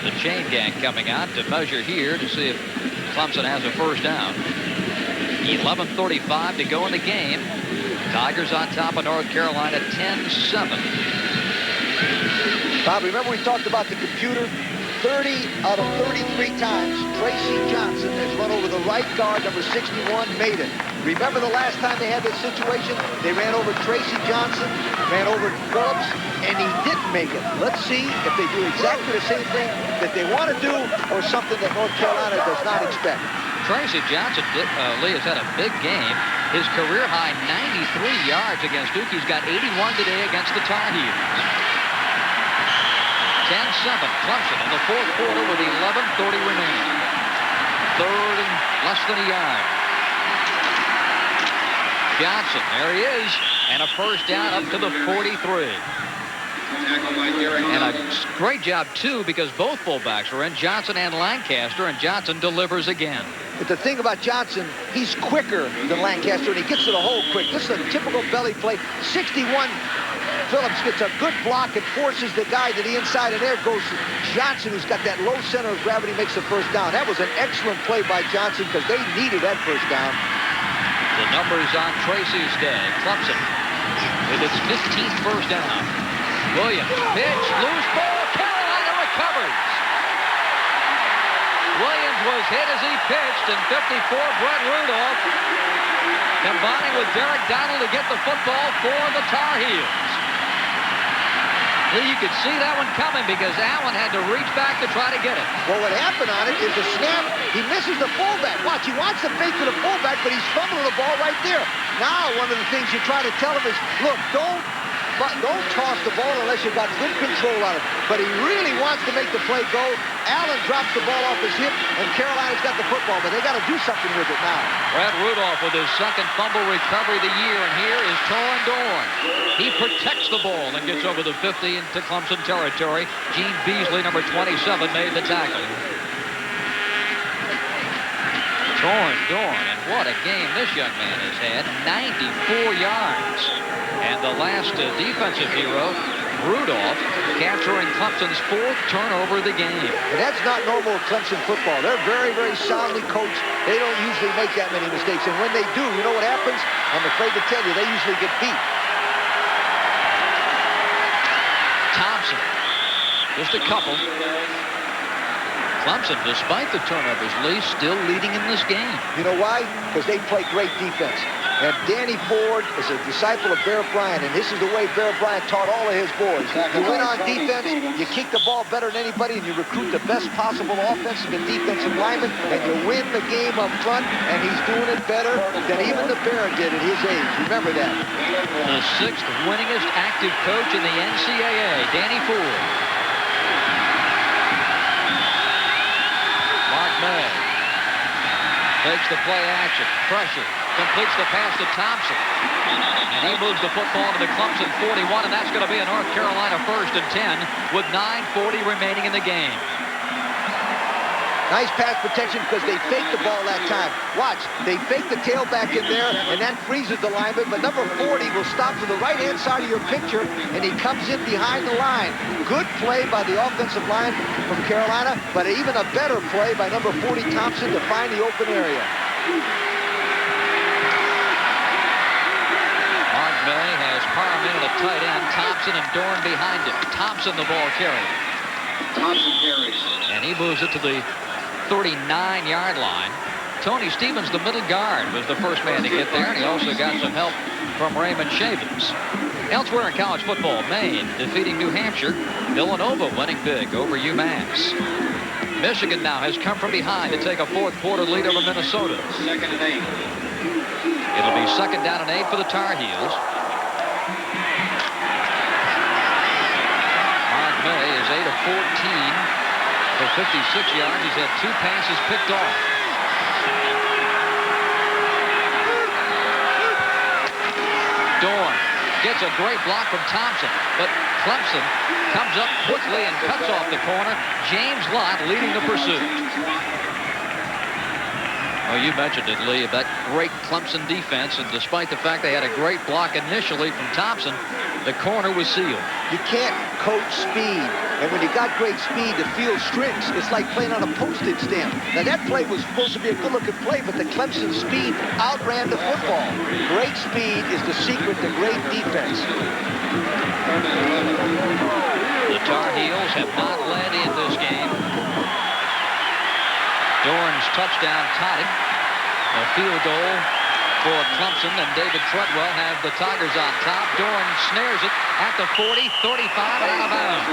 The chain gang coming out to measure here to see if Clemson has a first down. 11:35 to go in the game. Tigers on top of North Carolina 10-7. Bob, remember we talked about the computer? 30 out of 33 times, Tracy Johnson has run over the right guard, number 61, made it. Remember the last time they had this situation? They ran over Tracy Johnson, ran over Phillips, and he didn't make it. Let's see if they do exactly the same thing that they want to do or something that North Carolina does not expect. Tracy Johnson, Lee, has had a big game. His career high 93 yards against Duke. He's got 81 today against the Tar Heels. 10-7, Clemson in the fourth quarter with 11:30 remaining. Third and less than a yard. Johnson, there he is, and a first down up to the 43. And a great job, too, because both fullbacks are in, Johnson and Lancaster, and Johnson delivers again. But the thing about Johnson, he's quicker than Lancaster, and he gets to the hole quick. This is a typical belly play. 61, Phillips gets a good block and forces the guy to the inside, and there goes Johnson, who's got that low center of gravity, makes the first down. That was an excellent play by Johnson because they needed that first down. The numbers on Tracy's day. Clemson with its 15th first down. Williams, pitch, loose ball, Carolina recovers. Williams was hit as he pitched, and 54, Brett Rudolph combining with Derek Donald to get the football for the Tar Heels. You could see that one coming because Allen had to reach back to try to get it. Well, what happened on it is the snap, he misses the fullback. Watch, he wants to fake to the fullback, but he's fumbling the ball right there. Now, one of the things you try to tell him is, look, don't toss the ball unless you've got good control on it. But he really wants to make the play go. Allen drops the ball off his hip, and Carolina's got the football, but they got to do something with it now. Brett Rudolph with his second fumble recovery of the year, and here is Torin Dorn. He protects the ball and gets over the 50 into Clemson territory. Gene Beasley, number 27, made the tackle. Torin Dorn, and what a game this young man has had. 94 yards. And the last defensive hero, Rudolph, capturing Clemson's fourth turnover of the game. And that's not normal Clemson football. They're very, very soundly coached. They don't usually make that many mistakes. And when they do, you know what happens? I'm afraid to tell you, they usually get beat. Thompson, just a couple. Clemson, despite the turnovers, Lee, still leading in this game. You know why? Because they play great defense. And Danny Ford is a disciple of Bear Bryant, and this is the way Bear Bryant taught all of his boys. You win on defense, you kick the ball better than anybody, and you recruit the best possible offensive and defensive linemen, and you win the game up front, and he's doing it better than even the Bear did at his age. Remember that. The sixth winningest active coach in the NCAA, Danny Ford. Mark May takes the play action, pressure. Completes the pass to Thompson. And he moves the football to the Clemson 41, and that's going to be a North Carolina 1st and 10 with 9:40 remaining in the game. Nice pass protection because they faked the ball that time. Watch, they fake the tailback in there, and that freezes the lineman, but number 40 will stop to the right-hand side of your picture, and he comes in behind the line. Good play by the offensive line from Carolina, but even a better play by number 40 Thompson to find the open area. May has Parham in at a tight end. Thompson and Dorn behind him. Thompson the ball carrier. Thompson carries. And he moves it to the 39-yard line. Tony Stevens, the middle guard, was the first man to get there, and he also got some help from Raymond Chavez. Elsewhere in college football, Maine defeating New Hampshire. Villanova winning big over UMass. Michigan now has come from behind to take a fourth quarter lead over Minnesota. 2nd and 8. It'll be 2nd down and 8 for the Tar Heels. Mark May is 8 of 14 for 56 yards. He's had 2 passes picked off. Dorn gets a great block from Thompson, but Clemson comes up quickly and cuts off the corner. James Lott leading the pursuit. Well, you mentioned it, Lee, that great Clemson defense, and despite the fact they had a great block initially from Thompson, the corner was sealed. You can't coach speed, and when you got great speed, the field shrinks. It's like playing on a postage stamp. Now, that play was supposed to be a good-looking play, but the Clemson speed outran the football. Great speed is the secret to great defense. The Tar Heels have not led in this game Dorn's touchdown tied it. A field goal for Clemson, and David Treadwell has the Tigers on top. Dorn snares it at the 40, 35, and out of bounds.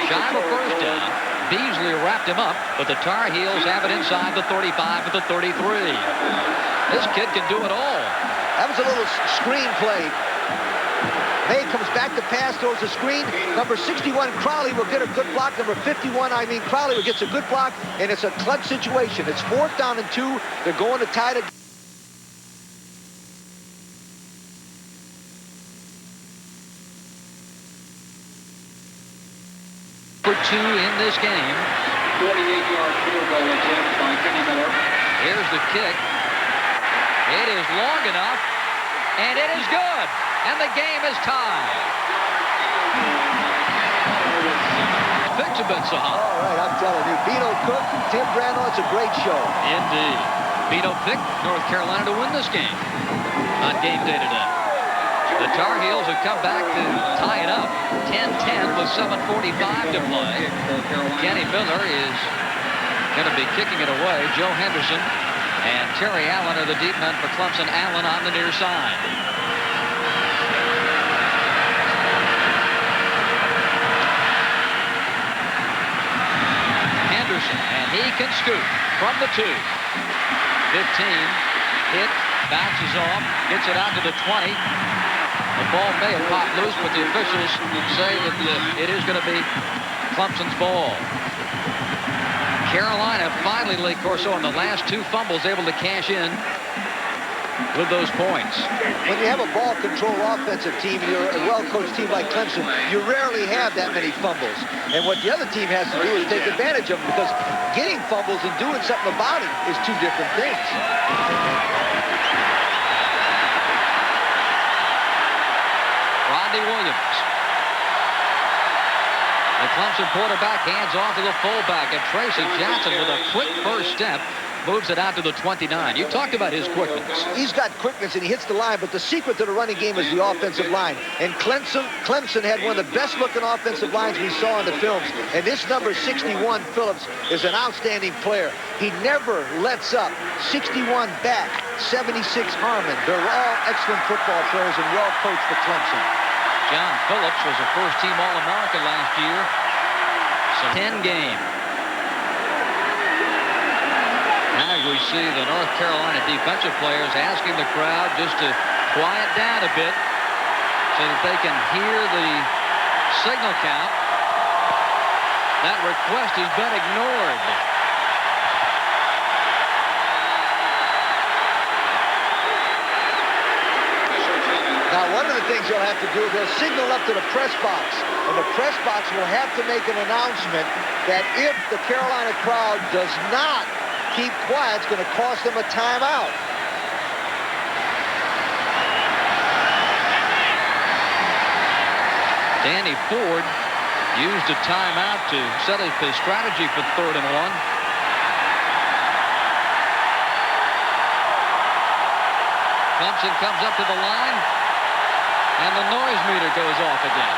Shy of a first down. Beasley wrapped him up, but the Tar Heels have it inside the 35 at the 33. This kid can do it all. That was a little screen play. May comes back to pass, throws a screen. Number 61, Crowley, will get a good block. Number 51, Crowley gets a good block, and it's a clutch situation. It's 4th down and 2. They're going to tie it. For 2 in this game. 48-yard field goal attempt by Kenny Miller. Here's the kick. It is long enough, and it is good. And the game is tied. Pick's a bit so hot. All right, I'm telling you, Bino Cook, Tim Brandon, it's a great show. Indeed. Bino picked North Carolina to win this game on game day today. The Tar Heels have come back to tie it up 10-10 with 7:45 to play. Kenny Miller is going to be kicking it away. Joe Henderson and Terry Allen are the deep men for Clemson. Allen on the near side. Henderson, and he can scoop from the 2. 15, hit, bounces off, gets it out to the 20. The ball may have popped loose, but the officials say that it is going to be Clemson's ball. Carolina finally, Lee Corso, in the last 2 fumbles, able to cash in with those points. When you have a ball control offensive team, you're a well-coached team like Clemson, you rarely have that many fumbles. And what the other team has to do is take advantage of them, because getting fumbles and doing something about it is 2 different things. Williams. The Clemson quarterback hands off to the fullback, and Tracy Johnson with a quick first step moves it out to the 29. You talked about his quickness. He's got quickness and he hits the line, but the secret to the running game is the offensive line. And Clemson had one of the best looking offensive lines we saw in the films. And this number 61, Phillips, is an outstanding player. He never lets up. 61 back, 76 Harmon. They're all excellent football players and well coached for Clemson. John Phillips was a first-team All-American last year. So 10 game. Now we see the North Carolina defensive players asking the crowd just to quiet down a bit so that they can hear the signal count. That request has been ignored. Now, one of the things they'll have to do, they'll signal up to the press box, and the press box will have to make an announcement that if the Carolina crowd does not keep quiet, it's going to cost them a timeout. Danny Ford used a timeout to set up his strategy for 3rd and 1. Clemson comes up to the line, and the noise meter goes off again.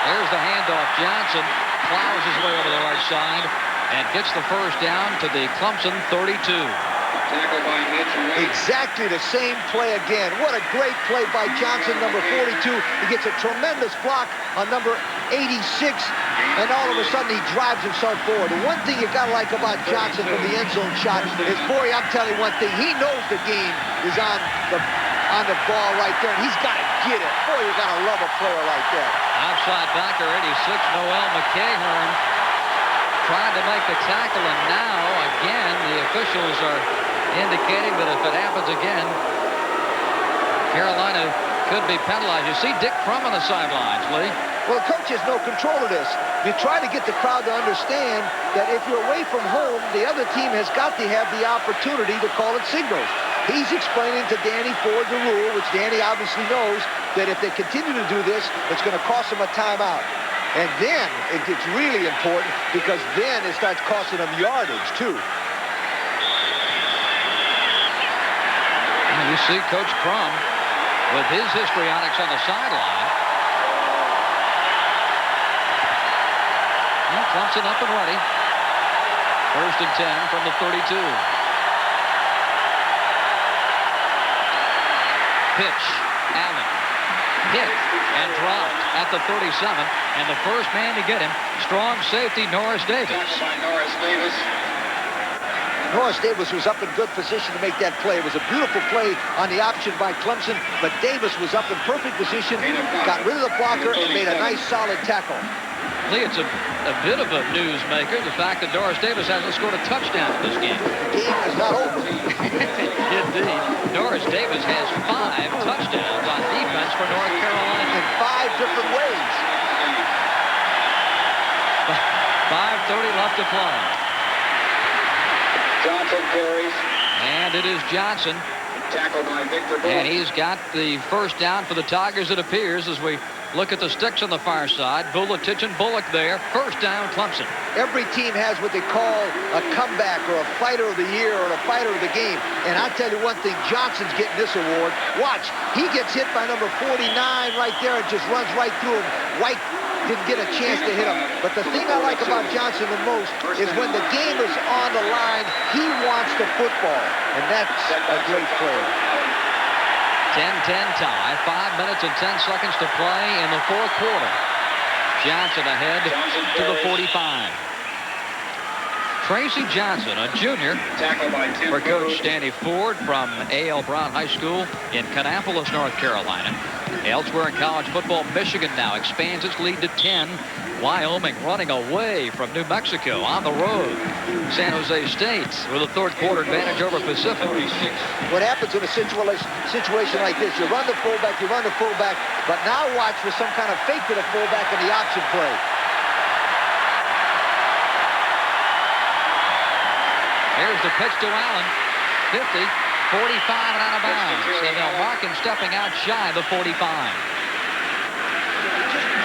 There's the handoff. Johnson plows his way over the right side and gets the first down to the Clemson 32. Exactly the same play again. What a great play by Johnson, number 42. He gets a tremendous block on number 86, and all of a sudden he drives himself forward. The one thing you got to like about Johnson from the end zone shot is, boy, I'm telling you one thing, he knows the game is on the ball right there, and he's got to get it. Boy, you got to love a player like that. Outside backer 86, Noel McCahern, trying to make the tackle, and now, again, the officials are indicating that if it happens again, Carolina could be penalized. You see Dick Crum on the sidelines, Lee. Well, the coach has no control of this. You try to get the crowd to understand that if you're away from home, the other team has got to have the opportunity to call it signals. He's explaining to Danny Ford the rule, which Danny obviously knows, that if they continue to do this, it's going to cost them a timeout. And then it gets really important, because then it starts costing them yardage, too. And you see Coach Crum with his histrionics on the sideline. And Clemson up and ready. First and 10 from the 32. Pitch. Allen. Hit and dropped at the 37. And the first man to get him, strong safety Norris Davis. By Norris Davis. Norris Davis was up in good position to make that play. It was a beautiful play on the option by Clemson, but Davis was up in perfect position, got rid of the blocker, and made a nice, solid tackle. Lee, it's a bit of a newsmaker, the fact that Norris Davis hasn't scored a touchdown in this game. The game is not over. Indeed. Norris Davis has 5 touchdowns on defense for North Carolina. In 5 different ways. 5:30 left to play. Johnson carries. And it is Johnson. Tackled by Victor Bullock. And he's got the first down for the Tigers, it appears, as we look at the sticks on the far side. Bulatich and Bullock there. First down, Clemson. Every team has what they call a comeback or a fighter of the year or a fighter of the game. And I tell you one thing, Johnson's getting this award. Watch, he gets hit by number 49 right there and just runs right through him. White didn't get a chance to hit him. But the thing I like about Johnson the most is when the game is on the line, he wants the football. And that's a great player. 10-10 tie. 5 minutes and 10 seconds to play in the fourth quarter. Johnson ahead to the 45. Tracy Johnson, a junior, for Coach Stanley Ford from A.L. Brown High School in Kannapolis, North Carolina. Elsewhere in college football, Michigan now expands its lead to 10. Wyoming running away from New Mexico on the road. San Jose State with a third quarter advantage over Pacific. What happens in a situation like this, you run the fullback, but now watch for some kind of fake to the fullback in the option play. Here's the pitch to Allen. 50, 45 and out of bounds. And they'll mark him stepping out shy of the 45.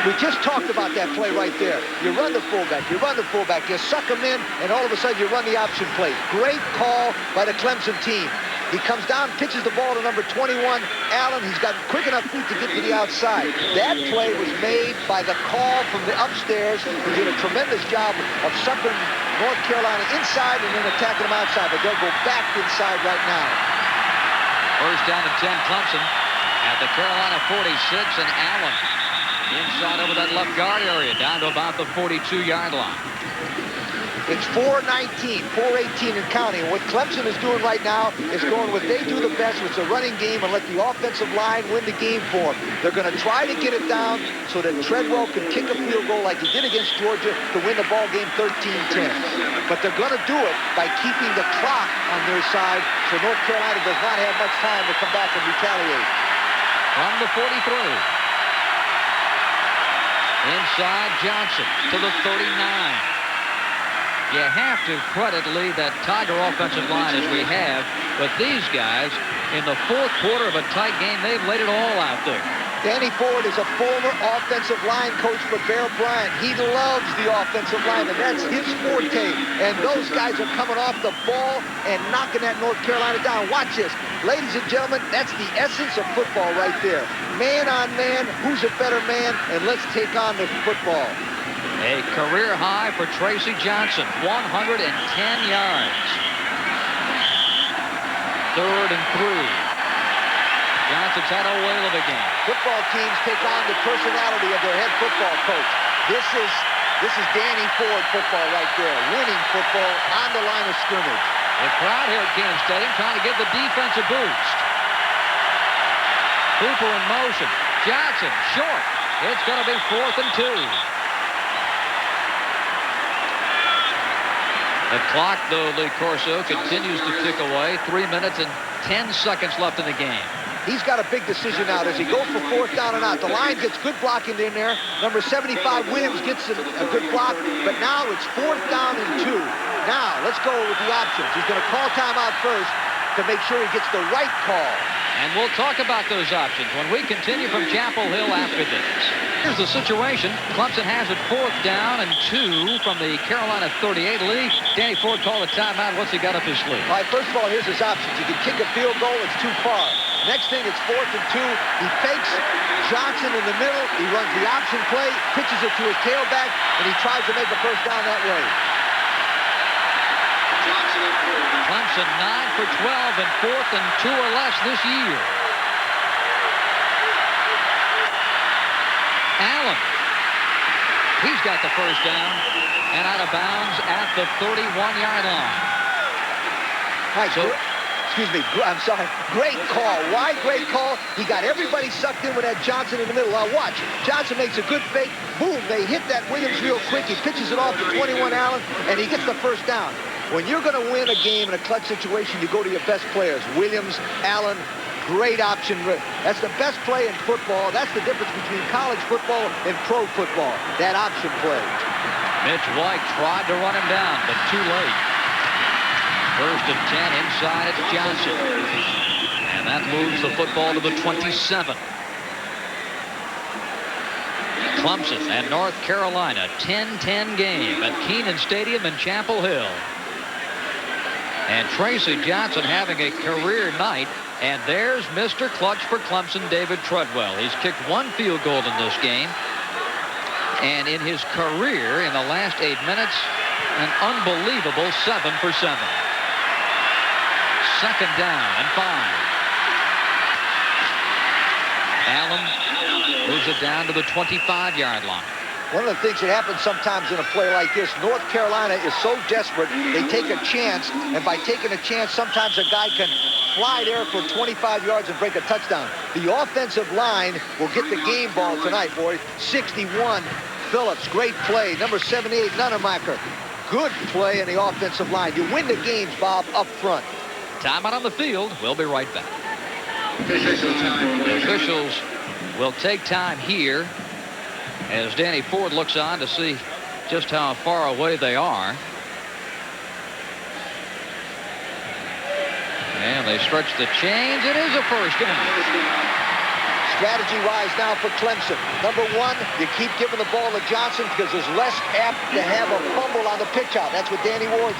We just talked about that play right there. You run the fullback, you suck him in, and all of a sudden you run the option play. Great call by the Clemson team. He comes down, pitches the ball to number 21, Allen. He's got quick enough feet to get to the outside. That play was made by the call from the upstairs, who did a tremendous job of sucking North Carolina inside and then attacking them outside. But they'll go back inside right now. First down and 10, Clemson at the Carolina 46, and Allen inside over that left guard area, down to about the 42-yard line. It's 4:19, 4:18 and counting. And what Clemson is doing right now is going what they do the best, which is a running game, and let the offensive line win the game for them. They're going to try to get it down so that Treadwell can kick a field goal like he did against Georgia to win the ball game 13-10. But they're going to do it by keeping the clock on their side so North Carolina does not have much time to come back and retaliate. From the 43. Inside Johnson to the 39. You have to credit, Lee, that Tiger offensive line as we have. But these guys, in the fourth quarter of a tight game, they've laid it all out there. Danny Ford is a former offensive line coach for Bear Bryant. He loves the offensive line, and that's his forte. And those guys are coming off the ball and knocking that North Carolina down. Watch this. Ladies and gentlemen, that's the essence of football right there. Man on man, who's a better man, and let's take on the football. A career high for Tracy Johnson, 110 yards. Third and 3. Johnson's had a whale of a game. Football teams take on the personality of their head football coach. This is Danny Ford football right there. Winning football on the line of scrimmage. The crowd here at Kansas Stadium trying to give the defense a boost. Hooper in motion. Johnson short. It's going to be 4th and 2. The clock, though, Lee Corso, continues to tick away. 3 minutes and 10 seconds left in the game. He's got a big decision now. Does he go for 4th down or not? The line gets good blocking in there. Number 75, Williams, gets a good block. But now it's 4th down and 2. Now, let's go with the options. He's going to call timeout first to make sure he gets the right call. And we'll talk about those options when we continue from Chapel Hill after this. Here's the situation. Clemson has it 4th down and 2 from the Carolina 38. Lee, Danny Ford called a timeout. What's he got up his sleeve? All right, first of all, here's his options. He can kick a field goal. It's too far. Next thing, it's 4th and 2. He fakes Johnson in the middle. He runs the option play, pitches it to his tailback, and he tries to make a first down that way. Clemson 9 for 12 and 4th and 2 or less this year. Allen. He's got the first down and out of bounds at the 31-yard line. Right, so, excuse me, I'm sorry. Great call. Why great call? He got everybody sucked in with that Johnson in the middle. Now watch. Johnson makes a good fake. Boom, they hit that Williams real quick. He pitches it off to 21 Allen, and he gets the first down. When you're going to win a game in a clutch situation, you go to your best players. Williams, Allen, great option. That's the best play in football. That's the difference between college football and pro football, that option play. Mitch White tried to run him down, but too late. First and 10 inside it's Johnson. And that moves the football to the 27. Clemson and North Carolina, 10-10 game at Kenan Stadium in Chapel Hill. And Tracy Johnson having a career night. And there's Mr. Clutch for Clemson, David Treadwell. He's kicked 1 field goal in this game. And in his career, in the last 8 minutes, an unbelievable 7 for 7. Second down and 5. Allen moves it down to the 25-yard line. One of the things that happens sometimes in a play like this, North Carolina is so desperate, they take a chance, and by taking a chance, sometimes a guy can fly there for 25 yards and break a touchdown. The offensive line will get the game ball tonight, boys. 61, Phillips, great play. Number 78, Nunemacher. Good play in the offensive line. You win the games, Bob, up front. Timeout on the field. We'll be right back. The officials will take time here as Danny Ford looks on to see just how far away they are. And they stretch the chains. It is a first down. Strategy-wise now for Clemson. Number 1, you keep giving the ball to Johnson because there's less apt to have a fumble on the pitch out. That's what Danny Ford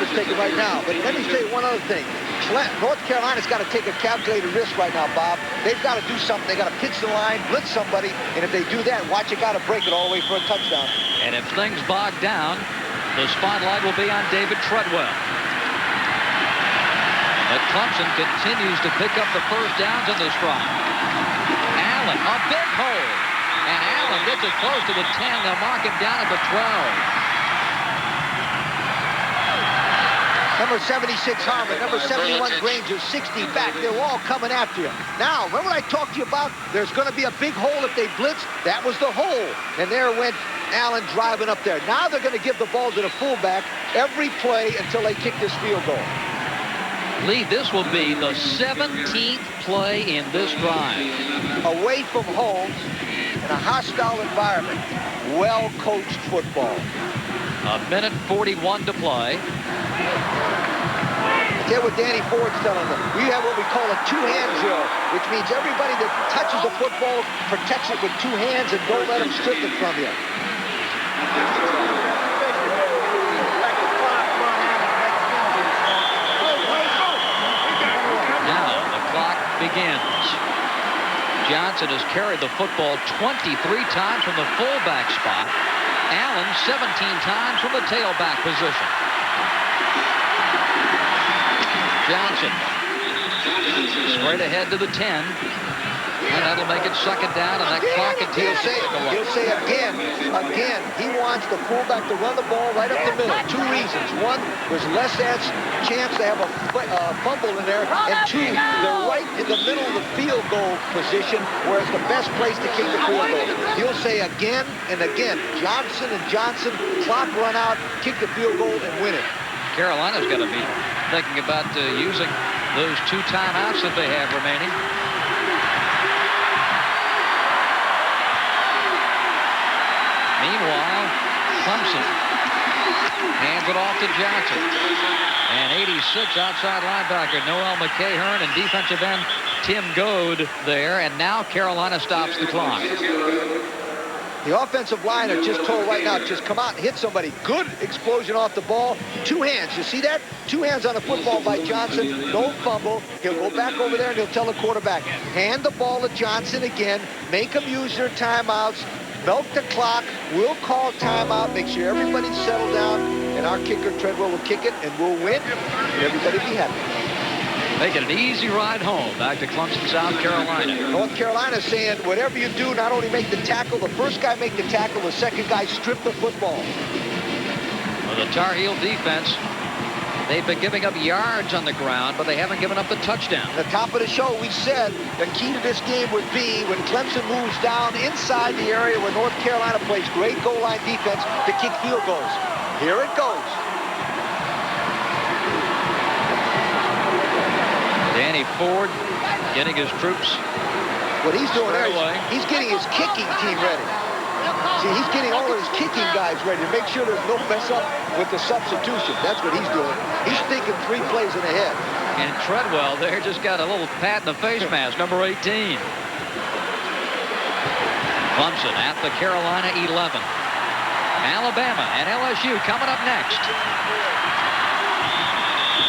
is taking right now. But let me say one other thing. North Carolina's got to take a calculated risk right now, Bob. They've got to do something. They got to pitch the line, blitz somebody, and if they do that, watch it, got to break it all the way for a touchdown. And if things bog down, the spotlight will be on David Treadwell. But Clemson continues to pick up the first downs in this drive. Allen, a big hole. And Allen gets it close to the 10. They'll mark him down at the 12. Number 76, Harmon. Number 71, Granger. 60 back. They're all coming after you. Now, remember what I talked to you about? There's going to be a big hole if they blitz. That was the hole. And there went Allen driving up there. Now they're going to give the ball to the fullback every play until they kick this field goal. Lee, this will be the 17th play in this drive. Away from home in a hostile environment. Well-coached football. A minute 41 to play. Tell what Danny Ford's telling them. We have what we call a two-hand drill, which means everybody that touches the football protects it with 2 hands and don't let them strip it from you. Begins. Johnson has carried the football 23 times from the fullback spot. Allen 17 times from the tailback position. Johnson straight ahead to the 10. And that'll make it second down, and that clock continues. He'll say again, he wants the fullback to run the ball right up the middle. 2 reasons. 1, there's less chance to have a fumble in there. And 2, they're right in the middle of the field goal position, where it's the best place to kick the field goal. He'll say again and again, Johnson and Johnson, clock run out, kick the field goal, and win it. Carolina's got to be thinking about using those 2 timeouts that they have remaining. Meanwhile, Clemson hands it off to Johnson. And 86 outside linebacker Noel McCahern and defensive end Tim Goad there. And now Carolina stops the clock. The offensive line are just told right now, just come out and hit somebody. Good explosion off the ball. 2 hands. You see that? 2 hands on the football by Johnson. Don't fumble. He'll go back over there and he'll tell the quarterback, hand the ball to Johnson again. Make them use their timeouts. Milk the clock. We'll call timeout. Make sure everybody's settled down. and our kicker, Treadwell, will kick it, and we'll win, and everybody be happy. Make it an easy ride home back to Clemson, South Carolina. North Carolina saying, whatever you do, not only make the tackle, the first guy make the tackle, the second guy strip the football. Well, the Tar Heel defense, they've been giving up yards on the ground, but they haven't given up the touchdown. At the top of the show, we said the key to this game would be when Clemson moves down inside the area where North Carolina plays great goal line defense to kick field goals. Here it goes. Danny Ford getting his troops. What he's doing there away. is he's getting his kicking team ready. See, he's getting all of his kicking guys ready to make sure there's no mess up with the substitution. That's what he's doing. He's thinking 3 plays ahead. And Treadwell there just got a little pat in the face mask, number 18. Clemson at the Carolina 11. Alabama and LSU coming up next.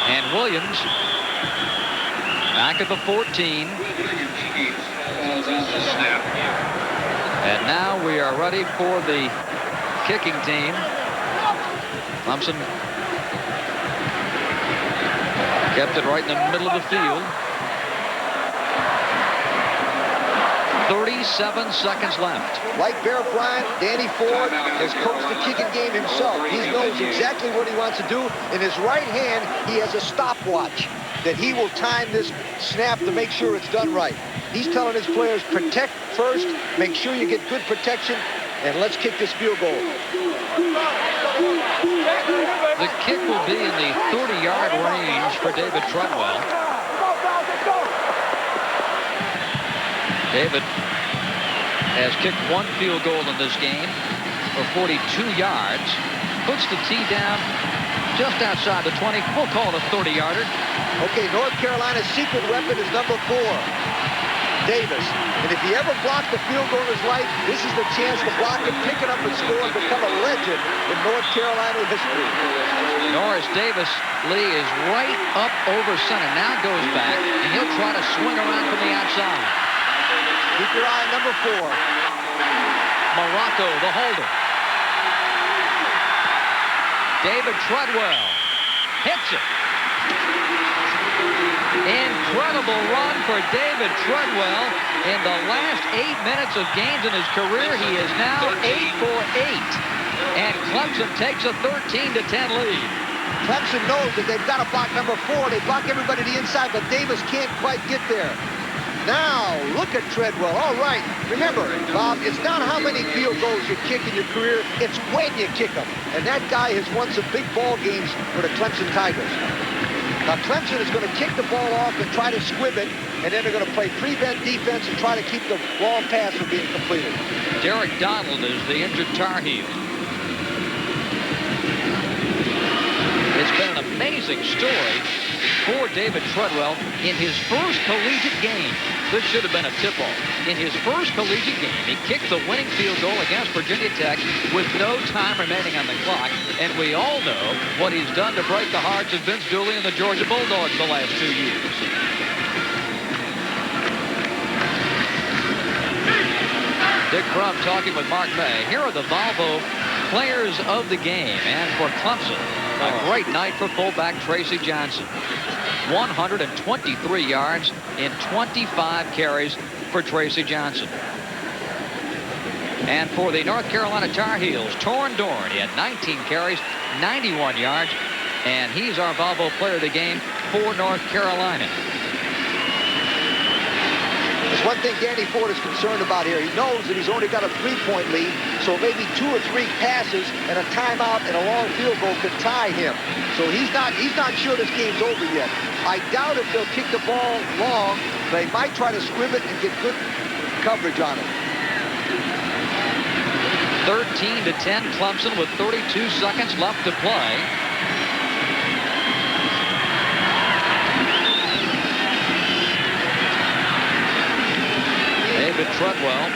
And Williams back at the 14. And now we are ready for the kicking team. Clemson kept it right in the middle of the field. 37 seconds left. Like Bear Bryant, Danny Ford has coached the kicking game himself. He knows exactly what he wants to do. In his right hand, he has a stopwatch that he will time this snap to make sure it's done right. He's telling his players, protect first, make sure you get good protection, and let's kick this field goal. The kick will be in the 30-yard range for David Treadwell. David has kicked 1 field goal in this game for 42 yards. Puts the tee down just outside the 20. We'll call it a 30-yarder. Okay, North Carolina's secret weapon is number 4, Davis. And if he ever blocked the field goal in his life, this is the chance to block it, pick it up, and score, and become a legend in North Carolina history. Norris Davis, Lee, is right up over center. Now goes back, and he'll try to swing around from the outside. Keep your eye on number 4. Morocco, the holder. David Treadwell hits it. Incredible run for David Treadwell. In the last 8 minutes of games in his career, he is now 8 for 8. And Clemson takes a 13-10 lead. Clemson knows that they've got to block number 4. They block everybody to the inside, but Davis can't quite get there. Now, look at Treadwell. All right. Remember, Bob, it's not how many field goals you kick in your career, it's when you kick them. And that guy has won some big ball games for the Clemson Tigers. Now, Clemson is going to kick the ball off and try to squib it, and then they're going to play prevent defense and try to keep the long pass from being completed. Derek Donald is the injured Tar Heel. It's been an amazing story for David Treadwell in his first collegiate game. This should have been a tip-off. In his first collegiate game, he kicked the winning field goal against Virginia Tech with no time remaining on the clock. And we all know what he's done to break the hearts of Vince Dooley and the Georgia Bulldogs the last 2 years. Dick Crum talking with Mark May. Here are the Volvo players of the game. And for Clemson, a great night for fullback Tracy Johnson. 123 yards in 25 carries for Tracy Johnson. And for the North Carolina Tar Heels, Torrin Dorn, he had 19 carries, 91 yards, and he's our Volvo player of the game for North Carolina. There's one thing Danny Ford is concerned about here. He knows that he's only got a 3-point lead, so maybe 2 or 3 passes and a timeout and a long field goal could tie him. So he's not sure this game's over yet. I doubt if they'll kick the ball long. They might try to scrib it and get good coverage on it. 13-10 Clemson with 32 seconds left to play. David Treadwell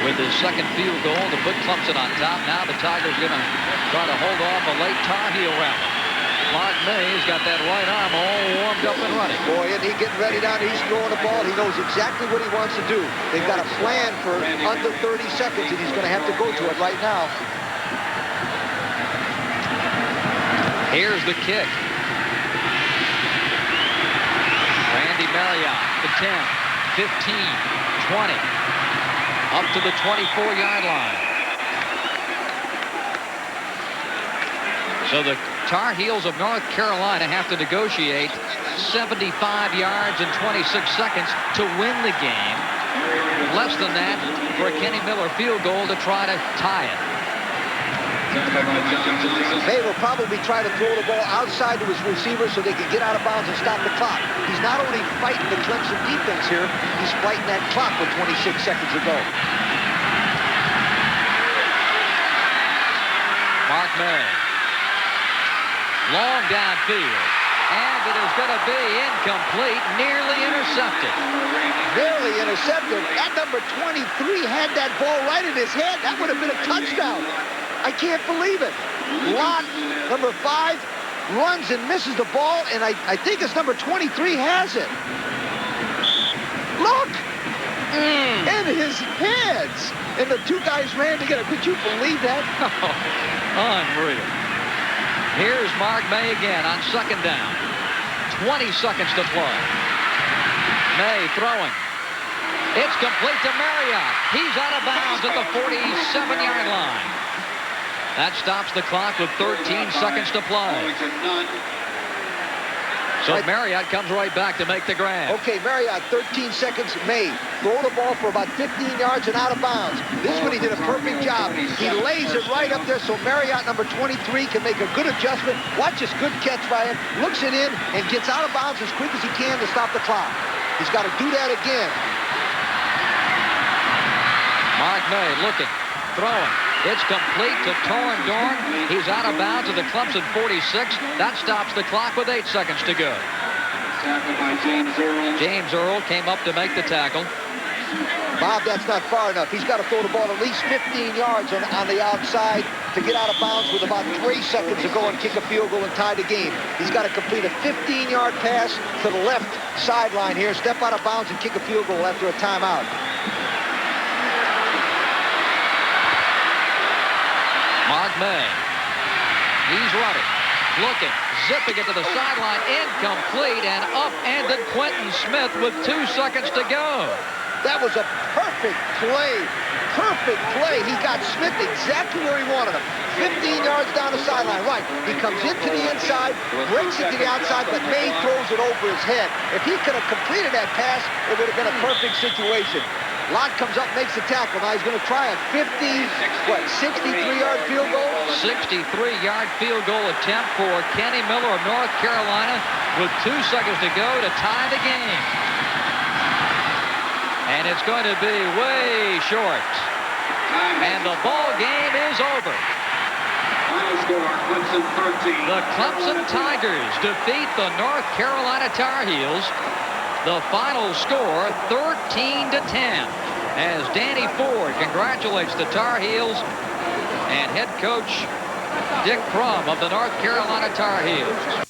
with his second field goal to put Clemson on top. Now the Tigers going to try to hold off a late Tar Heel rally. Mark May's got that right arm all warmed up and running. Boy, isn't he getting ready down there? He's throwing the ball. He knows exactly what he wants to do. They've got a plan for under 30 seconds, and he's going to have to go to it right now. Here's the kick. Randy Marriott, the 10, 15, 20, up to the 24-yard line. So the Tar Heels of North Carolina have to negotiate 75 yards and 26 seconds to win the game. Less than that for a Kenny Miller field goal to try to tie it. May will probably try to throw the ball outside to his receivers so they can get out of bounds and stop the clock. He's not only fighting the Clemson defense here, he's fighting that clock with 26 seconds to go. Mark May. Long downfield. And it is going to be incomplete, nearly intercepted. Nearly intercepted. That number 23 had that ball right in his head. That would have been a touchdown. I can't believe it. Lott, number 5, runs and misses the ball, and I think it's number 23 has it. Look! In his hands. And the two guys ran together. Could you believe that? Unreal. Here's Mark May again on second down. 20 seconds to play. May throwing. It's complete to Marriott. He's out of bounds at the 47-yard line. That stops the clock with 13 seconds to play. So Marriott comes right back to make the grab. Okay, Marriott, 13 seconds. May throw the ball for about 15 yards and out of bounds. This is when he did a perfect job. He lays it right up there so Marriott, number 23, can make a good adjustment. Watch this good catch by him. Looks it in and gets out of bounds as quick as he can to stop the clock. He's got to do that again. Mark May looking, throwing. It's complete to Torrin Dorn. He's out of bounds at the Clemson 46. That stops the clock with 8 seconds to go. Tackled by James Earl. James Earl came up to make the tackle. Bob, that's not far enough. He's got to throw the ball at least 15 yards on the outside to get out of bounds with about 3 seconds to go and kick a field goal and tie the game. He's got to complete a 15-yard pass to the left sideline here, step out of bounds and kick a field goal after a timeout. Mark May. He's running, looking, zipping it to the sideline, incomplete, and up-ended Quentin Smith with 2 seconds to go. That was a perfect play. Perfect play. He got Smith exactly where he wanted him. 15 yards down the sideline. Right. He comes into the inside, breaks it to the outside, but May throws it over his head. If he could have completed that pass, it would have been a perfect situation. Lott comes up, makes the tackle. Now he's going to try a 63-yard field goal? 63-yard field goal attempt for Kenny Miller of North Carolina with 2 seconds to go to tie the game. And it's going to be way short. And the ball game is over. Final score, Clemson 13. The Clemson Tigers defeat the North Carolina Tar Heels. The final score, 13-10, as Danny Ford congratulates the Tar Heels and head coach Dick Crum of the North Carolina Tar Heels.